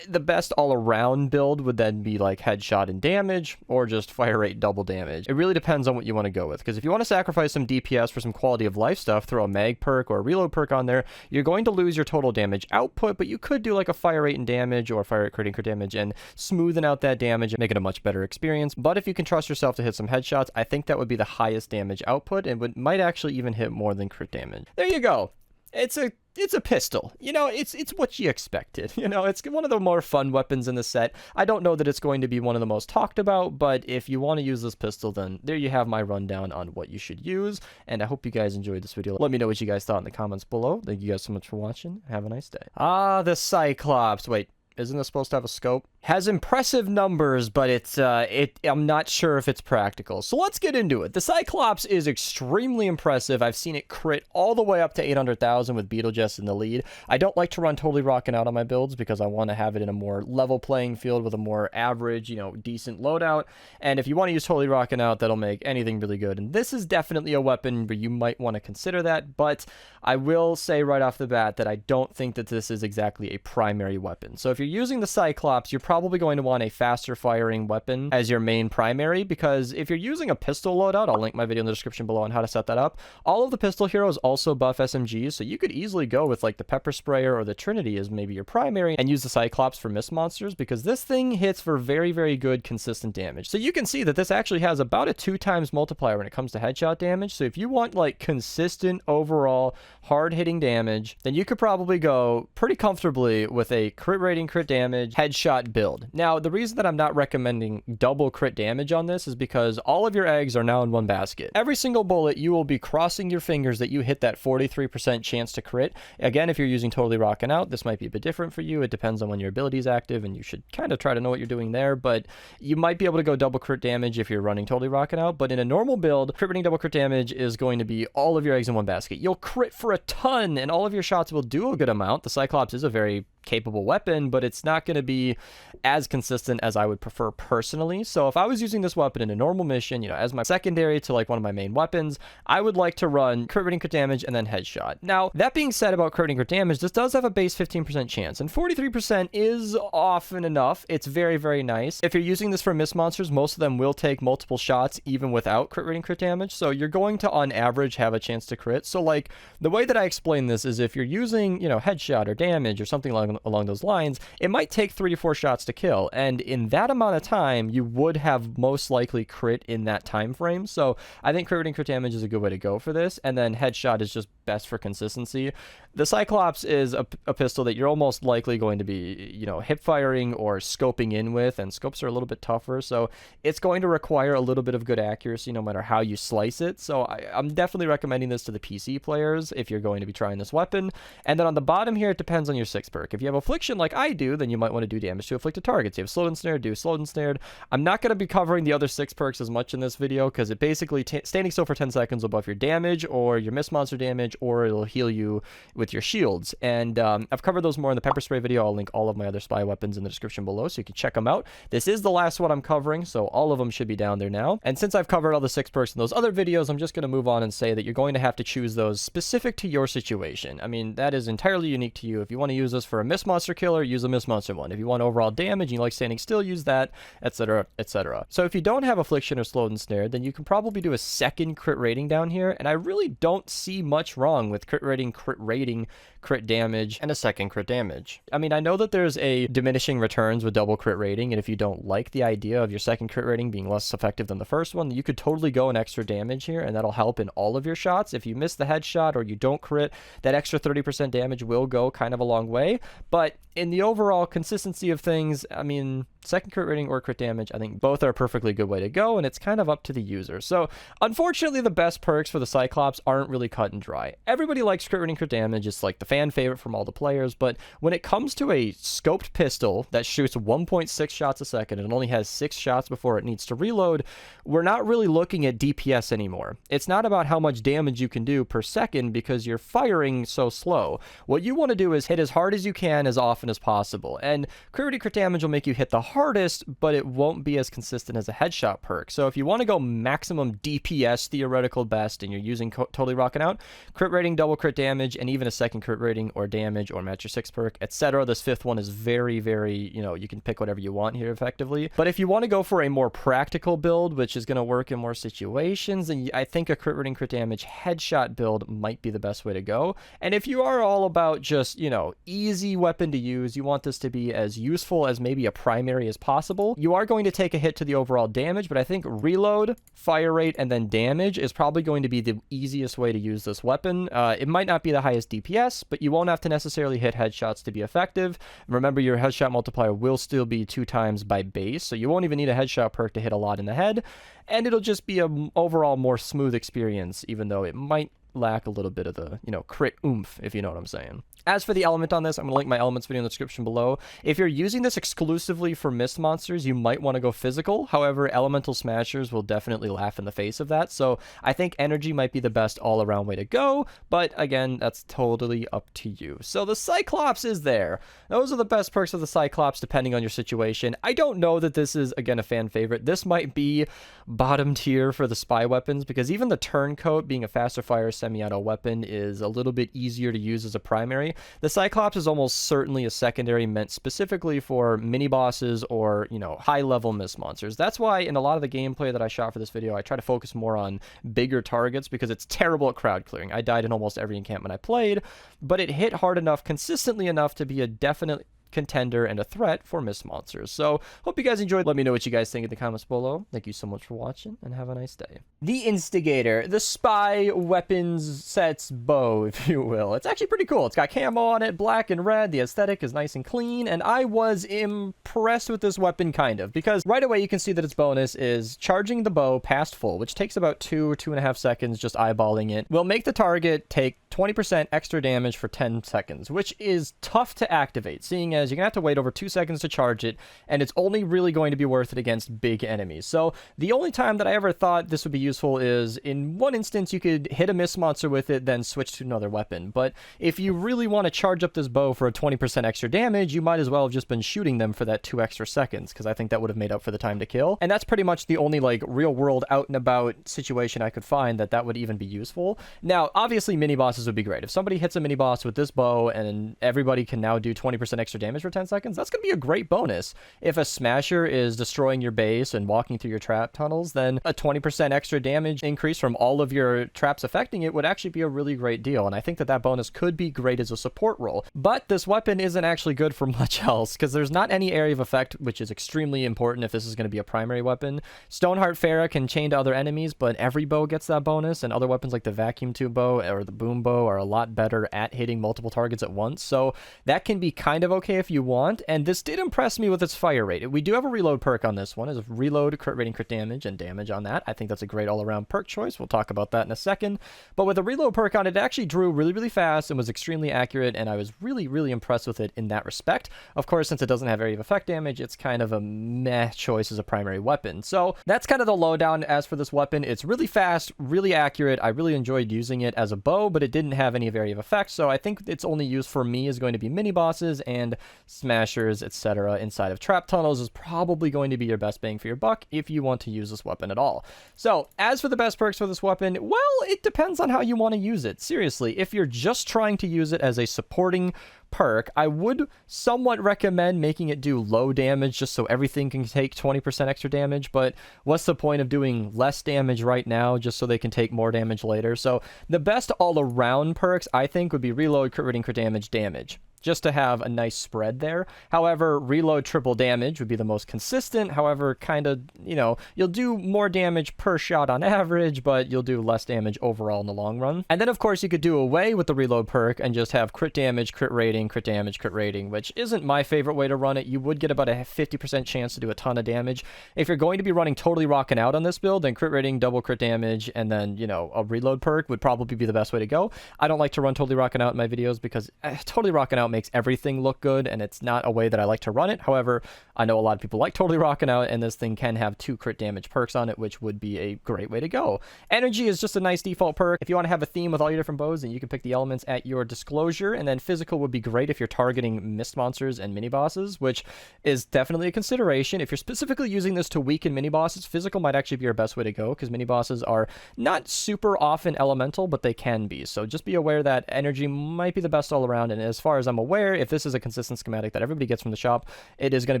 the best all-around build would then be like headshot and damage, or just fire rate double damage. It really depends on what you want to go with, because if you want to sacrifice some DPS for some quality of life stuff, throw a mag perk or a reload perk on there, you're going to lose your total damage output, but you could do like a fire rate and damage or fire rate crit damage and smoothing out that damage and make it a much better experience. But if you can trust yourself to hit some headshots, I think that would be the highest damage output and might actually even hit more than crit damage. There you go. It's a pistol. It's what you expected. It's one of the more fun weapons in the set. I don't know that it's going to be one of the most talked about, but if you want to use this pistol, then there you have my rundown on what you should use. And I hope you guys enjoyed this video. Let me know what you guys thought in the comments below. Thank you guys so much for watching. Have a nice day. The Cyclops. Wait, isn't this supposed to have a scope? Has impressive numbers, but I'm not sure if it's practical. So let's get into it. The Cyclops is extremely impressive. I've seen it crit all the way up to 800,000 with Beetlejuice in the lead. I don't like to run Totally Rockin' Out on my builds because I want to have it in a more level playing field with a more average, decent loadout. And if you want to use Totally Rockin' Out, that'll make anything really good. And this is definitely a weapon where you might want to consider that, but I will say right off the bat that I don't think that this is exactly a primary weapon. So if you're using the Cyclops, you're probably going to want a faster firing weapon as your main primary, because if you're using a pistol loadout, I'll link my video in the description below on how to set that up. All of the pistol heroes also buff SMGs, so you could easily go with like the pepper sprayer or the Trinity as maybe your primary and use the Cyclops for mist monsters, because this thing hits for very, very good consistent damage. So you can see that this actually has about a 2x multiplier when it comes to headshot damage. So if you want like consistent overall hard hitting damage, then you could probably go pretty comfortably with a crit rating, crit damage, headshot build. Now, the reason that I'm not recommending double crit damage on this is because all of your eggs are now in one basket. Every single bullet, you will be crossing your fingers that you hit that 43% chance to crit. Again, if you're using Totally Rockin' Out, this might be a bit different for you. It depends on when your ability is active, and you should kind of try to know what you're doing there, but you might be able to go double crit damage if you're running Totally Rockin' Out. But in a normal build, crit rating double crit damage is going to be all of your eggs in one basket. You'll crit for a ton, and all of your shots will do a good amount. The Cyclops is a very capable weapon, but it's not going to be as consistent as I would prefer personally. So if I was using this weapon in a normal mission, as my secondary to like one of my main weapons, I would like to run crit rating crit damage and then headshot. Now, that being said about crit rating crit damage, this does have a base 15% chance, and 43% is often enough. It's very, very nice. If you're using this for mist monsters, most of them will take multiple shots even without crit rating crit damage, so you're going to on average have a chance to crit. So like the way that I explain this is if you're using, headshot or damage or something along those lines, it might take 3 to 4 shots to kill, and in that amount of time you would have most likely crit in that time frame. So I think crit rating crit damage is a good way to go for this, and then headshot is just best for consistency. The Cyclops is a pistol that you're almost likely going to be, hip firing or scoping in with, and scopes are a little bit tougher, so it's going to require a little bit of good accuracy no matter how you slice it. So I'm definitely recommending this to the PC players if you're going to be trying this weapon. And then on the bottom here, it depends on your 6 perk. If you have Affliction like I do, then you might want to do damage to afflicted targets. You have Slowed and Snared, do Slowed and Snared. I'm not going to be covering the other 6 perks as much in this video, because it basically, standing still for 10 seconds will buff your damage or your mist monster damage, or it'll heal you with your shields. And I've covered those more in the pepper spray video. I'll link all of my other spy weapons in the description below, so you can check them out. This is the last one I'm covering, so all of them should be down there now. And since I've covered all the 6 perks in those other videos, I'm just going to move on and say that you're going to have to choose those specific to your situation. I mean, that is entirely unique to you. If you want to use this for a mist monster killer, use a mist monster one. If you want overall damage and you like standing still, use that, etc., etc. So if you don't have Affliction or Slowed and Snared, then you can probably do a second crit rating down here, and I really don't see much wrong with crit rating, crit damage, and a second crit damage. I mean, I know that there's a diminishing returns with double crit rating, and if you don't like the idea of your second crit rating being less effective than the first one, you could totally go an extra damage here, and that'll help in all of your shots. If you miss the headshot or you don't crit, that extra 30% damage will go kind of a long way. But in the overall consistency of things, I mean, second crit rating or crit damage, I think both are a perfectly good way to go, and it's kind of up to the user. So unfortunately, the best perks for the Cyclops aren't really cut and dry. Everybody likes crit rating, crit damage. It's like the fan favorite from all the players, but when it comes to a scoped pistol that shoots 1.6 shots a second and only has 6 shots before it needs to reload, we're not really looking at DPS anymore. It's not about how much damage you can do per second because you're firing so slow. What you want to do is hit as hard as you can can as often as possible. And crit rate crit damage will make you hit the hardest, but it won't be as consistent as a headshot perk. So if you want to go maximum DPS theoretical best and you're using totally rocking out, crit rating, double crit damage, and even a second crit rating or damage or match your 6 perk, etc. This 5th one is very, very, you can pick whatever you want here effectively. But if you want to go for a more practical build, which is going to work in more situations, then I think a crit rating crit damage headshot build might be the best way to go. And if you are all about just, easy weapon to use, you want this to be as useful as maybe a primary as possible, you are going to take a hit to the overall damage, but I think reload, fire rate, and then damage is probably going to be the easiest way to use this weapon. It might not be the highest DPS, but you won't have to necessarily hit headshots to be effective. Remember, your headshot multiplier will still be 2 times by base, so you won't even need a headshot perk to hit a lot in the head, and it'll just be an overall more smooth experience, even though it might lack a little bit of the, crit oomph, if you know what I'm saying. As for the element on this, I'm going to link my elements video in the description below. If you're using this exclusively for mist monsters, you might want to go physical. However, elemental smashers will definitely laugh in the face of that. So I think energy might be the best all-around way to go. But again, that's totally up to you. So the Cyclops is there. Those are the best perks of the Cyclops depending on your situation. I don't know that this is, again, a fan favorite. This might be bottom tier for the spy weapons because even the Turncoat, being a faster fire semi-auto weapon, is a little bit easier to use as a primary. The Cyclops is almost certainly a secondary meant specifically for mini bosses or, high level mist monsters. That's why in a lot of the gameplay that I shot for this video, I try to focus more on bigger targets because it's terrible at crowd clearing. I died in almost every encampment I played, but it hit hard enough, consistently enough to be a definite contender and a threat for mist monsters. So hope you guys enjoyed. Let me know what you guys think in the comments below. Thank you so much for watching and have a nice day. The Instigator, the spy weapons sets bow, if you will. It's actually pretty cool. It's got camo on it, black and red. The aesthetic is nice and clean, and I was impressed with this weapon kind of because right away you can see that its bonus is charging the bow past full, which takes about 2 or 2.5 seconds just eyeballing it. Will make the target take 20% extra damage for 10 seconds, which is tough to activate, seeing as you're gonna have to wait over 2 seconds to charge it, and it's only really going to be worth it against big enemies. So the only time that I ever thought this would be useful is in one instance you could hit a mist monster with it, then switch to another weapon. But if you really want to charge up this bow for a 20% extra damage, you might as well have just been shooting them for that 2 extra seconds, because I think that would have made up for the time to kill. And that's pretty much the only real world out and about situation I could find that would even be useful. Now, obviously mini bosses would be great. If somebody hits a mini boss with this bow and everybody can now do 20% extra damage for 10 seconds, that's going to be a great bonus. If a smasher is destroying your base and walking through your trap tunnels, then a 20% extra damage increase from all of your traps affecting it would actually be a really great deal. And I think that bonus could be great as a support role. But this weapon isn't actually good for much else because there's not any area of effect, which is extremely important if this is going to be a primary weapon. Stoneheart Farah can chain to other enemies, but every bow gets that bonus, and other weapons like the vacuum tube bow or the boom bow are a lot better at hitting multiple targets at once. So that can be kind of okay if you want, and this did impress me with its fire rate. We do have a reload perk on this one. Is a reload, crit rating, crit damage, and damage on that. I think that's a great all-around perk choice. We'll talk about that in a second. But with a reload perk on it, it actually drew really, really fast and was extremely accurate, and I was really, really impressed with it in that respect. Of course, since it doesn't have area of effect damage, it's kind of a meh choice as a primary weapon. So that's kind of the lowdown as for this weapon. It's really fast, really accurate. I really enjoyed using it as a bow, but it didn't have any area of effect, so I think its only use for me is going to be mini bosses and smashers, etc. inside of trap tunnels is probably going to be your best bang for your buck if you want to use this weapon at all. So as for the best perks for this weapon, well, it depends on how you want to use it. Seriously, if you're just trying to use it as a supporting perk, I would somewhat recommend making it do low damage just so everything can take 20% extra damage, but what's the point of doing less damage right now just so they can take more damage later? So the best all-around perks, I think, would be reload, crit rating, crit damage, just to have a nice spread there. However, reload triple damage would be the most consistent. However, kind of, you'll do more damage per shot on average, but you'll do less damage overall in the long run. And then, of course, you could do away with the reload perk and just have crit damage, crit rating, crit damage, crit rating, which isn't my favorite way to run it. You would get about a 50% chance to do a ton of damage. If you're going to be running totally rocking out on this build, then crit rating, double crit damage, and then, a reload perk would probably be the best way to go. I don't like to run totally rocking out in my videos because totally rocking out makes everything look good, and it's not a way that I like to run it. However, I know a lot of people like totally rocking out, and this thing can have 2 crit damage perks on it, which would be a great way to go. Energy is just a nice default perk. If you want to have a theme with all your different bows, then you can pick the elements at your disclosure, and then physical would be great if you're targeting mist monsters and mini bosses, which is definitely a consideration. If you're specifically using this to weaken mini bosses, physical might actually be your best way to go, because mini bosses are not super often elemental, but they can be. So just be aware that energy might be the best all around, and as far as I'm aware, if this is a consistent schematic that everybody gets from the shop, it is going to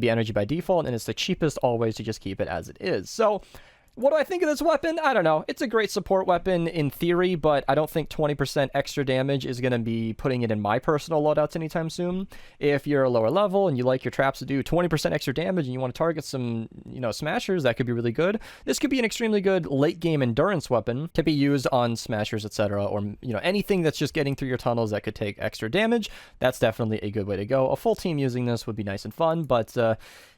be energy by default, and it's the cheapest always to just keep it as it is. So what do I think of this weapon? I don't know. It's a great support weapon in theory, but I don't think 20% extra damage is going to be putting it in my personal loadouts anytime soon. If you're a lower level and you like your traps to do 20% extra damage and you want to target some, smashers, that could be really good. This could be an extremely good late game endurance weapon to be used on smashers, etc., or, anything that's just getting through your tunnels that could take extra damage. That's definitely a good way to go. A full team using this would be nice and fun, but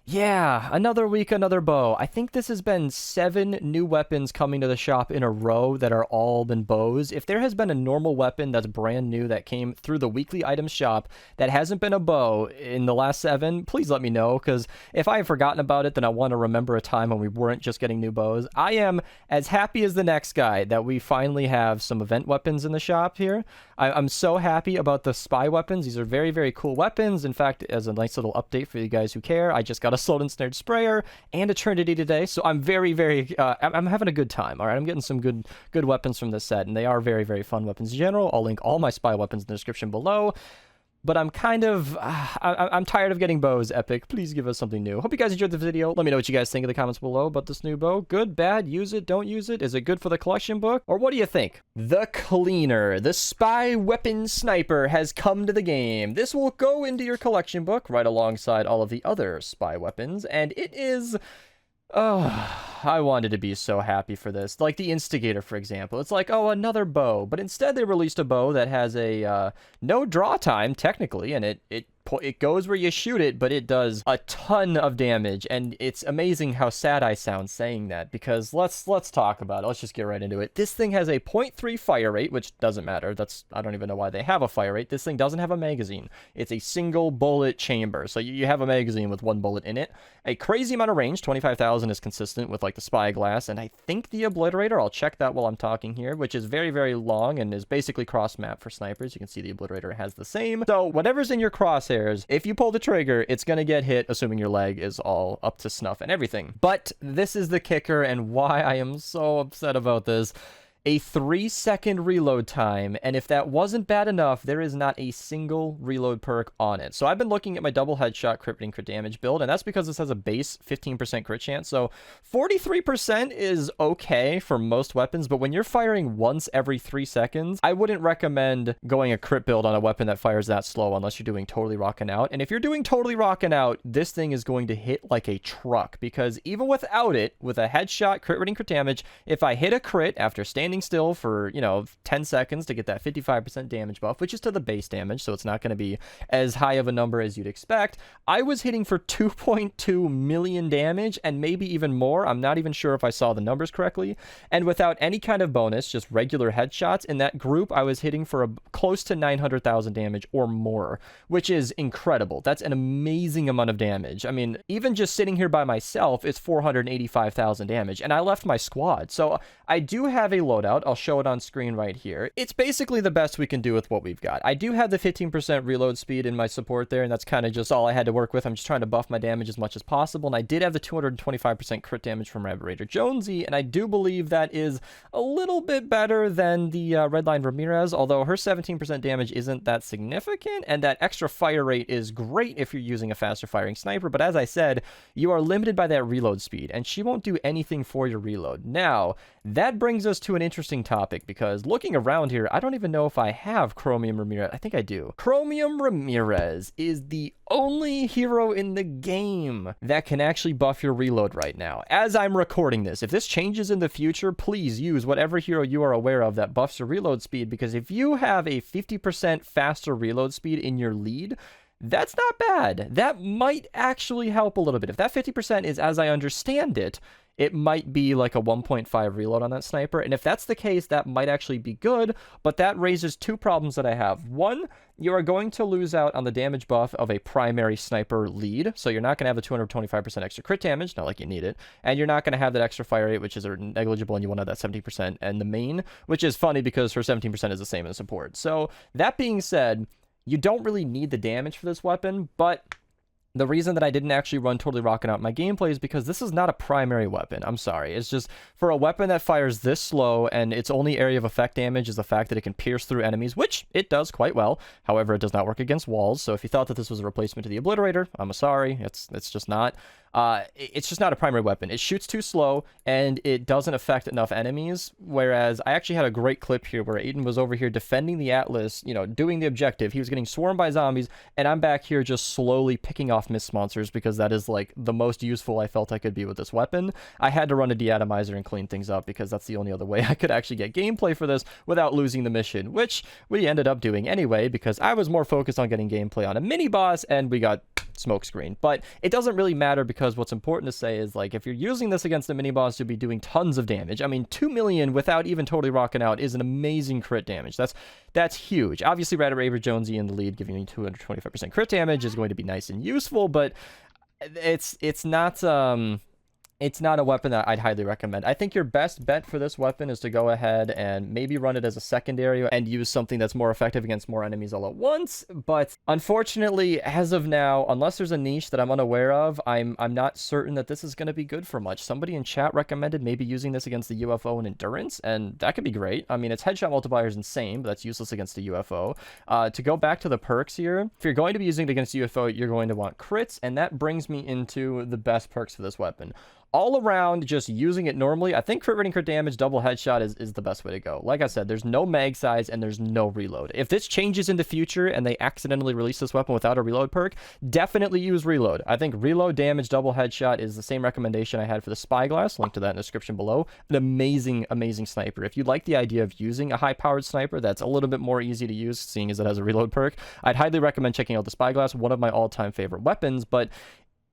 yeah, another week, another bow. I think this has been 7 new weapons coming to the shop in a row that are all been bows. If there has been a normal weapon that's brand new that came through the weekly items shop that hasn't been a bow in the last 7, please let me know, because if I have forgotten about it, then I want to remember a time when we weren't just getting new bows. I am as happy as the next guy that we finally have some event weapons in the shop here. I'm so happy about the spy weapons. These are very, very cool weapons. In fact, as a nice little update for you guys who care, I just got a Slowed and Snared Sprayer and a Trinity today, so I'm very, very, I'm having a good time, all right? I'm getting some good weapons from this set, and they are very, very fun weapons in general. I'll link all my spy weapons in the description below, but I'm kind of, I'm tired of getting bows, Epic. Please give us something new. Hope you guys enjoyed the video. Let me know what you guys think in the comments below about this new bow. Good, bad, use it, don't use it? Is it good for the collection book? Or what do you think? The Cleaner, the spy weapon sniper, has come to the game. This will go into your collection book right alongside all of the other spy weapons, and it is... Oh, I wanted to be so happy for this. Like the Instigator, for example. It's like, oh, another bow. But instead they released a bow that has a no draw time, technically, and it goes where you shoot it, but it does a ton of damage, and it's amazing how sad I sound saying that, because let's talk about it. Let's just get right into it. This thing has a 0.3 fire rate, which doesn't matter. I don't even know why they have a fire rate. This thing doesn't have a magazine. It's a single bullet chamber, so you have a magazine with 1 bullet in it. A crazy amount of range, 25,000 is consistent with like the spyglass, and I think the obliterator, I'll check that while I'm talking here, which is very, very long and is basically cross map for snipers. You can see the obliterator has the same. So whatever's in your crosshairs, if you pull the trigger, it's going to get hit, assuming your leg is all up to snuff and everything. But this is the kicker, and why I am so upset about this. A 3-second reload time, and if that wasn't bad enough, there is not a single reload perk on it. So I've been looking at my double headshot crit rating crit damage build, and that's because this has a base 15% crit chance, so 43% is okay for most weapons, but when you're firing once every 3 seconds, I wouldn't recommend going a crit build on a weapon that fires that slow unless you're doing totally rocking out. And if you're doing totally rocking out, this thing is going to hit like a truck, because even without it, with a headshot crit rating crit damage, if I hit a crit after standing still for 10 seconds to get that 55% damage buff, which is to the base damage, so it's not going to be as high of a number as you'd expect, I was hitting for 2.2 million damage, and maybe even more. I'm not even sure if I saw the numbers correctly, and without any kind of bonus, just regular headshots, in that group I was hitting for close to 900,000 damage or more, which is incredible. That's an amazing amount of damage. I mean, even just sitting here by myself, it's 485,000 damage, and I left my squad. So I do have a loadout. I'll show it on screen right here. It's basically the best we can do with what we've got. I do have the 15% reload speed in my support there, and that's kind of just all I had to work with. I'm just trying to buff my damage as much as possible, and I did have the 225% crit damage from Browbeater Jonesy, and I do believe that is a little bit better than the Redline Ramirez, although her 17% damage isn't that significant, and that extra fire rate is great if you're using a faster firing sniper, but as I said, you are limited by that reload speed, and she won't do anything for your reload. Now, that brings us to an interesting topic, because looking around here, I don't even know if I have Chromium Ramirez. I think I do. Chromium Ramirez is the only hero in the game that can actually buff your reload right now. As I'm recording this, if this changes in the future, please use whatever hero you are aware of that buffs your reload speed, because if you have a 50% faster reload speed in your lead, that's not bad. That might actually help a little bit. If that 50% is, as I understand it, it might be like a 1.5 reload on that sniper. And if that's the case, that might actually be good, but that raises two problems that I have. One, you are going to lose out on the damage buff of a primary sniper lead, so you're not going to have the 225% extra crit damage, not like you need it, and you're not going to have that extra fire rate, which is negligible, and you want to have that 17%, and the main, which is funny because her 17% is the same as support. So that being said, you don't really need the damage for this weapon, but the reason that I didn't actually run Totally Rocking Out my gameplay is because this is not a primary weapon. I'm sorry. It's just, for a weapon that fires this slow and its only area of effect damage is the fact that it can pierce through enemies, which it does quite well. However, it does not work against walls. So if you thought that this was a replacement to the Obliterator, I'm sorry. It's just not. It's just not a primary weapon. It shoots too slow, and it doesn't affect enough enemies, whereas I actually had a great clip here where Aiden was over here defending the Atlas, you know, doing the objective. He was getting swarmed by zombies, and I'm back here just slowly picking off Mist monsters because that is, like, the most useful I felt I could be with this weapon. I had to run a deatomizer and clean things up because that's the only other way I could actually get gameplay for this without losing the mission, which we ended up doing anyway because I was more focused on getting gameplay on a mini-boss, and we got smokescreen. But it doesn't really matter because what's important to say is, like, if you're using this against the mini boss, you'll be doing tons of damage. I mean, 2 million without even Totally Rocking Out is an amazing crit damage. That's huge. Obviously, Rabbit Raver Jonesy in the lead giving you 225% crit damage is going to be nice and useful, but it's not a weapon that I'd highly recommend. I think your best bet for this weapon is to go ahead and maybe run it as a secondary and use something that's more effective against more enemies all at once. But unfortunately, as of now, unless there's a niche that I'm unaware of, I'm not certain that this is going to be good for much. Somebody in chat recommended maybe using this against the UFO and Endurance, and that could be great. I mean, its headshot multiplier is insane, but that's useless against the UFO. To go back to the perks here, if you're going to be using it against UFO, you're going to want crits, and that brings me into the best perks for this weapon. All around, just using it normally, I think crit rating, crit damage, double headshot is the best way to go. Like I said, there's no mag size and there's no reload. If this changes in the future and they accidentally release this weapon without a reload perk, definitely use reload. I think reload, damage, double headshot is the same recommendation I had for the Spyglass. Link to that in the description below. An amazing, amazing sniper. If you like the idea of using a high-powered sniper that's a little bit more easy to use, seeing as it has a reload perk, I'd highly recommend checking out the Spyglass, one of my all-time favorite weapons. But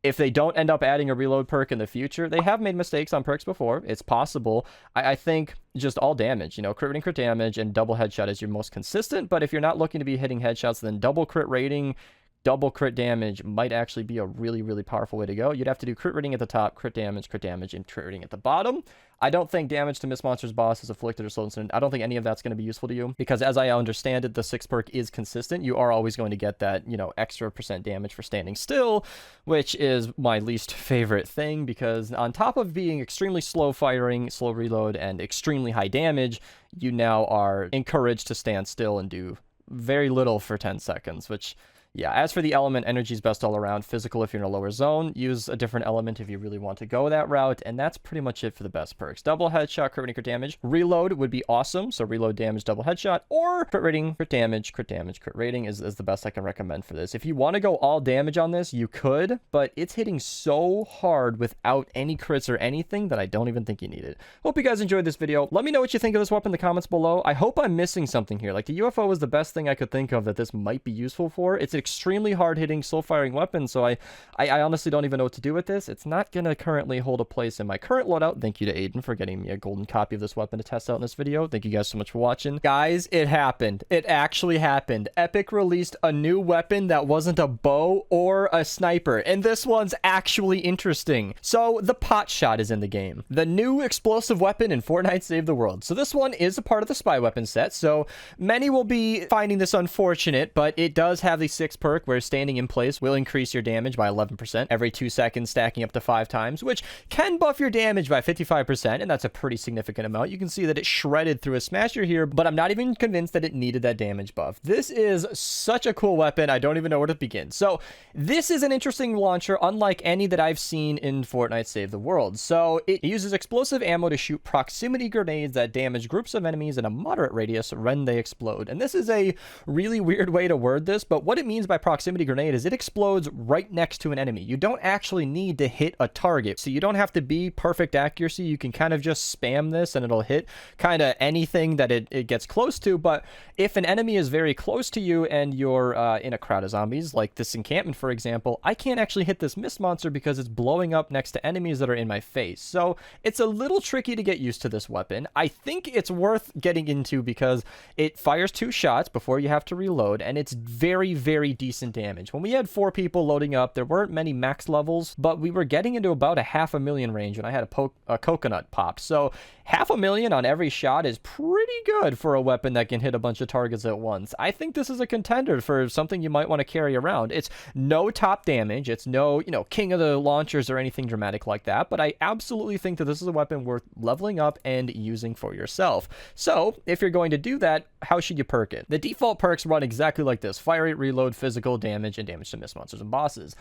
if they don't end up adding a reload perk in the future, they have made mistakes on perks before. It's possible. I think just all damage, you know, crit rating, crit damage, and double headshot is your most consistent. But if you're not looking to be hitting headshots, then double crit rating, double crit damage might actually be a really, really powerful way to go. You'd have to do crit rating at the top, crit damage, and crit rating at the bottom. I don't think damage to Mist Monster's boss is afflicted or slow incident. I don't think any of that's going to be useful to you because, as I understand it, the 6 perk is consistent. You are always going to get that, you know, extra % damage for standing still, which is my least favorite thing because on top of being extremely slow firing, slow reload, and extremely high damage, you now are encouraged to stand still and do very little for 10 seconds, which... yeah, as for the element, energy is best all around. Physical if you're in a lower zone. Use a different element if you really want to go that route. And that's pretty much it for the best perks. Double headshot, crit rating, crit damage. Reload would be awesome. So reload, damage, double headshot. Or crit rating, crit damage, crit rating is the best I can recommend for this. If you want to go all damage on this, you could. But it's hitting so hard without any crits or anything that I don't even think you need it. Hope you guys enjoyed this video. Let me know what you think of this weapon in the comments below. I hope I'm missing something here. Like, the UFO is the best thing I could think of that this might be useful for. It's extremely hard-hitting, slow-firing weapon, so I honestly don't even know what to do with this. It's not going to currently hold a place in my current loadout. Thank you to Aiden for getting me a golden copy of this weapon to test out in this video. Thank you guys so much for watching. Guys, it happened. It actually happened. Epic released a new weapon that wasn't a bow or a sniper, and this one's actually interesting. So, the Potshot is in the game. The new explosive weapon in Fortnite Save the World. So this one is a part of the spy weapon set, so many will be finding this unfortunate, but it does have the 6 perk where standing in place will increase your damage by 11% every 2 seconds, stacking up to 5 times, which can buff your damage by 55%, and that's a pretty significant amount. You can see that it shredded through a smasher here, but I'm not even convinced that it needed that damage buff. This is such a cool weapon, I don't even know where to begin. So, this is an interesting launcher, unlike any that I've seen in Fortnite Save the World. So, it uses explosive ammo to shoot proximity grenades that damage groups of enemies in a moderate radius when they explode. And this is a really weird way to word this, but what it means means by proximity grenade is it explodes right next to an enemy. You don't actually need to hit a target, so you don't have to be perfect accuracy. You can kind of just spam this and it'll hit kind of anything that it gets close to. But if an enemy is very close to you and you're in a crowd of zombies, like this encampment, for example, I can't actually hit this mist monster because it's blowing up next to enemies that are in my face. So it's a little tricky to get used to this weapon. I think it's worth getting into because it fires 2 shots before you have to reload, and it's very, very decent damage. When we had 4 people loading up, there weren't many max levels, but we were getting into about a 500,000 range when I had a coconut pop. So 500,000 on every shot is pretty good for a weapon that can hit a bunch of targets at once. I think this is a contender for something you might want to carry around. It's no top damage. It's no, king of the launchers or anything dramatic like that, but I absolutely think that this is a weapon worth leveling up and using for yourself. So if you're going to do that, how should you perk it? The default perks run exactly like this: fire rate, reload, physical damage, and damage to mist monsters and bosses.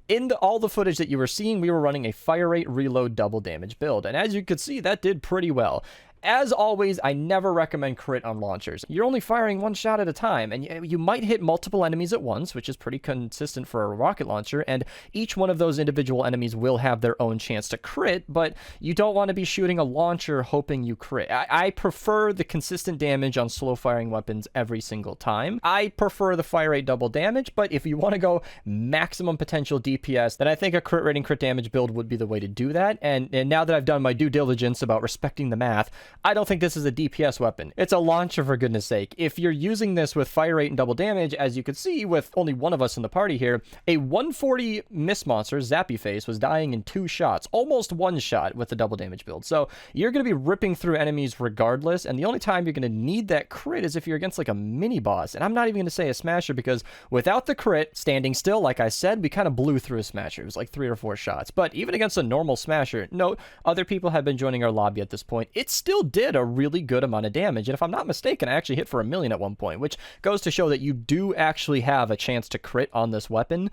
In all the footage that you were seeing, we were running a fire rate, reload, double damage build, and as you could see, that did pretty well. As always, I never recommend crit on launchers. You're only firing 1 shot at a time, and you might hit multiple enemies at once, which is pretty consistent for a rocket launcher, and each one of those individual enemies will have their own chance to crit, but you don't want to be shooting a launcher hoping you crit. I prefer the consistent damage on slow-firing weapons every single time. I prefer the fire rate double damage, but if you want to go maximum potential DPS, then I think a crit rating crit damage build would be the way to do that, and now that I've done my due diligence about respecting the math, I don't think this is a DPS weapon. It's a launcher, for goodness sake. If you're using this with fire rate and double damage, as you could see with only one of us in the party here, a 140 mist monster, Zappy Face, was dying in 2 shots, almost 1 shot with the double damage build. So you're going to be ripping through enemies regardless, and the only time you're going to need that crit is if you're against like a mini boss. And I'm not even going to say a smasher, because without the crit, standing still, like I said, we kind of blew through a smasher. It was like 3 or 4 shots. But even against a normal smasher, note, other people have been joining our lobby at this point, it still did a really good amount of damage, and if I'm not mistaken, I actually hit for 1 million at one point, which goes to show that you do actually have a chance to crit on this weapon.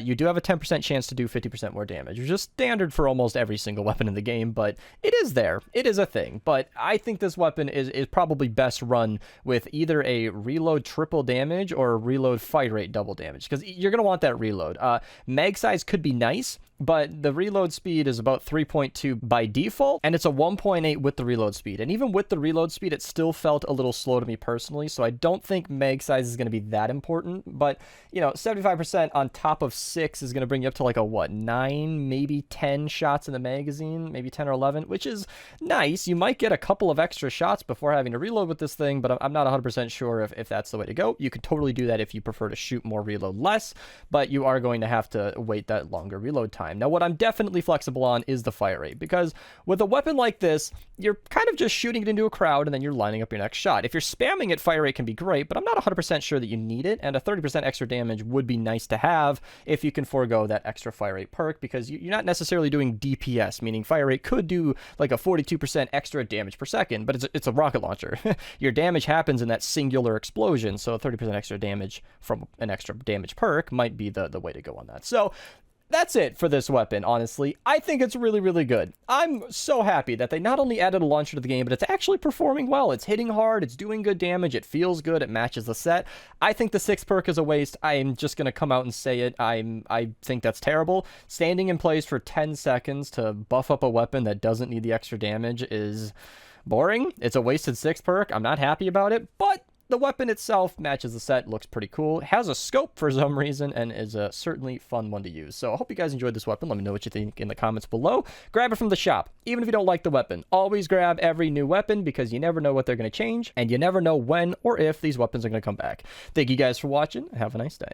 You do have a 10% chance to do 50% more damage, which is standard for almost every single weapon in the game, but it is there. It is a thing, but I think this weapon is probably best run with either a reload triple damage or a reload fire rate double damage, because you're going to want that reload. Mag size could be nice, but the reload speed is about 3.2 by default, and it's a 1.8 with the reload speed. And even with the reload speed, it still felt a little slow to me personally, so I don't think mag size is going to be that important. But, 75% on top of 6 is going to bring you up to like a, 9, maybe 10 shots in the magazine, maybe 10 or 11, which is nice. You might get a couple of extra shots before having to reload with this thing, but I'm not 100% sure if that's the way to go. You could totally do that if you prefer to shoot more, reload less, but you are going to have to wait that longer reload time. Now, what I'm definitely flexible on is the fire rate, because with a weapon like this, you're kind of just shooting it into a crowd and then you're lining up your next shot. If you're spamming it, fire rate can be great, but I'm not 100% sure that you need it, and a 30% extra damage would be nice to have if you can forego that extra fire rate perk, because you're not necessarily doing DPS, meaning fire rate could do like a 42% extra damage per second, but it's a rocket launcher. Your damage happens in that singular explosion, so a 30% extra damage from an extra damage perk might be the way to go on that. So that's it for this weapon, honestly. I think it's really, really good. I'm so happy that they not only added a launcher to the game, but it's actually performing well. It's hitting hard, it's doing good damage, it feels good, it matches the set. I think the 6th perk is a waste. I'm just going to come out and say it. I think that's terrible. Standing in place for 10 seconds to buff up a weapon that doesn't need the extra damage is boring. It's a wasted 6th perk. I'm not happy about it, but the weapon itself matches the set, looks pretty cool, it has a scope for some reason, and is a certainly fun one to use. So I hope you guys enjoyed this weapon. Let me know what you think in the comments below. Grab it from the shop, even if you don't like the weapon. Always grab every new weapon, because you never know what they're going to change, and you never know when or if these weapons are going to come back. Thank you guys for watching. Have a nice day.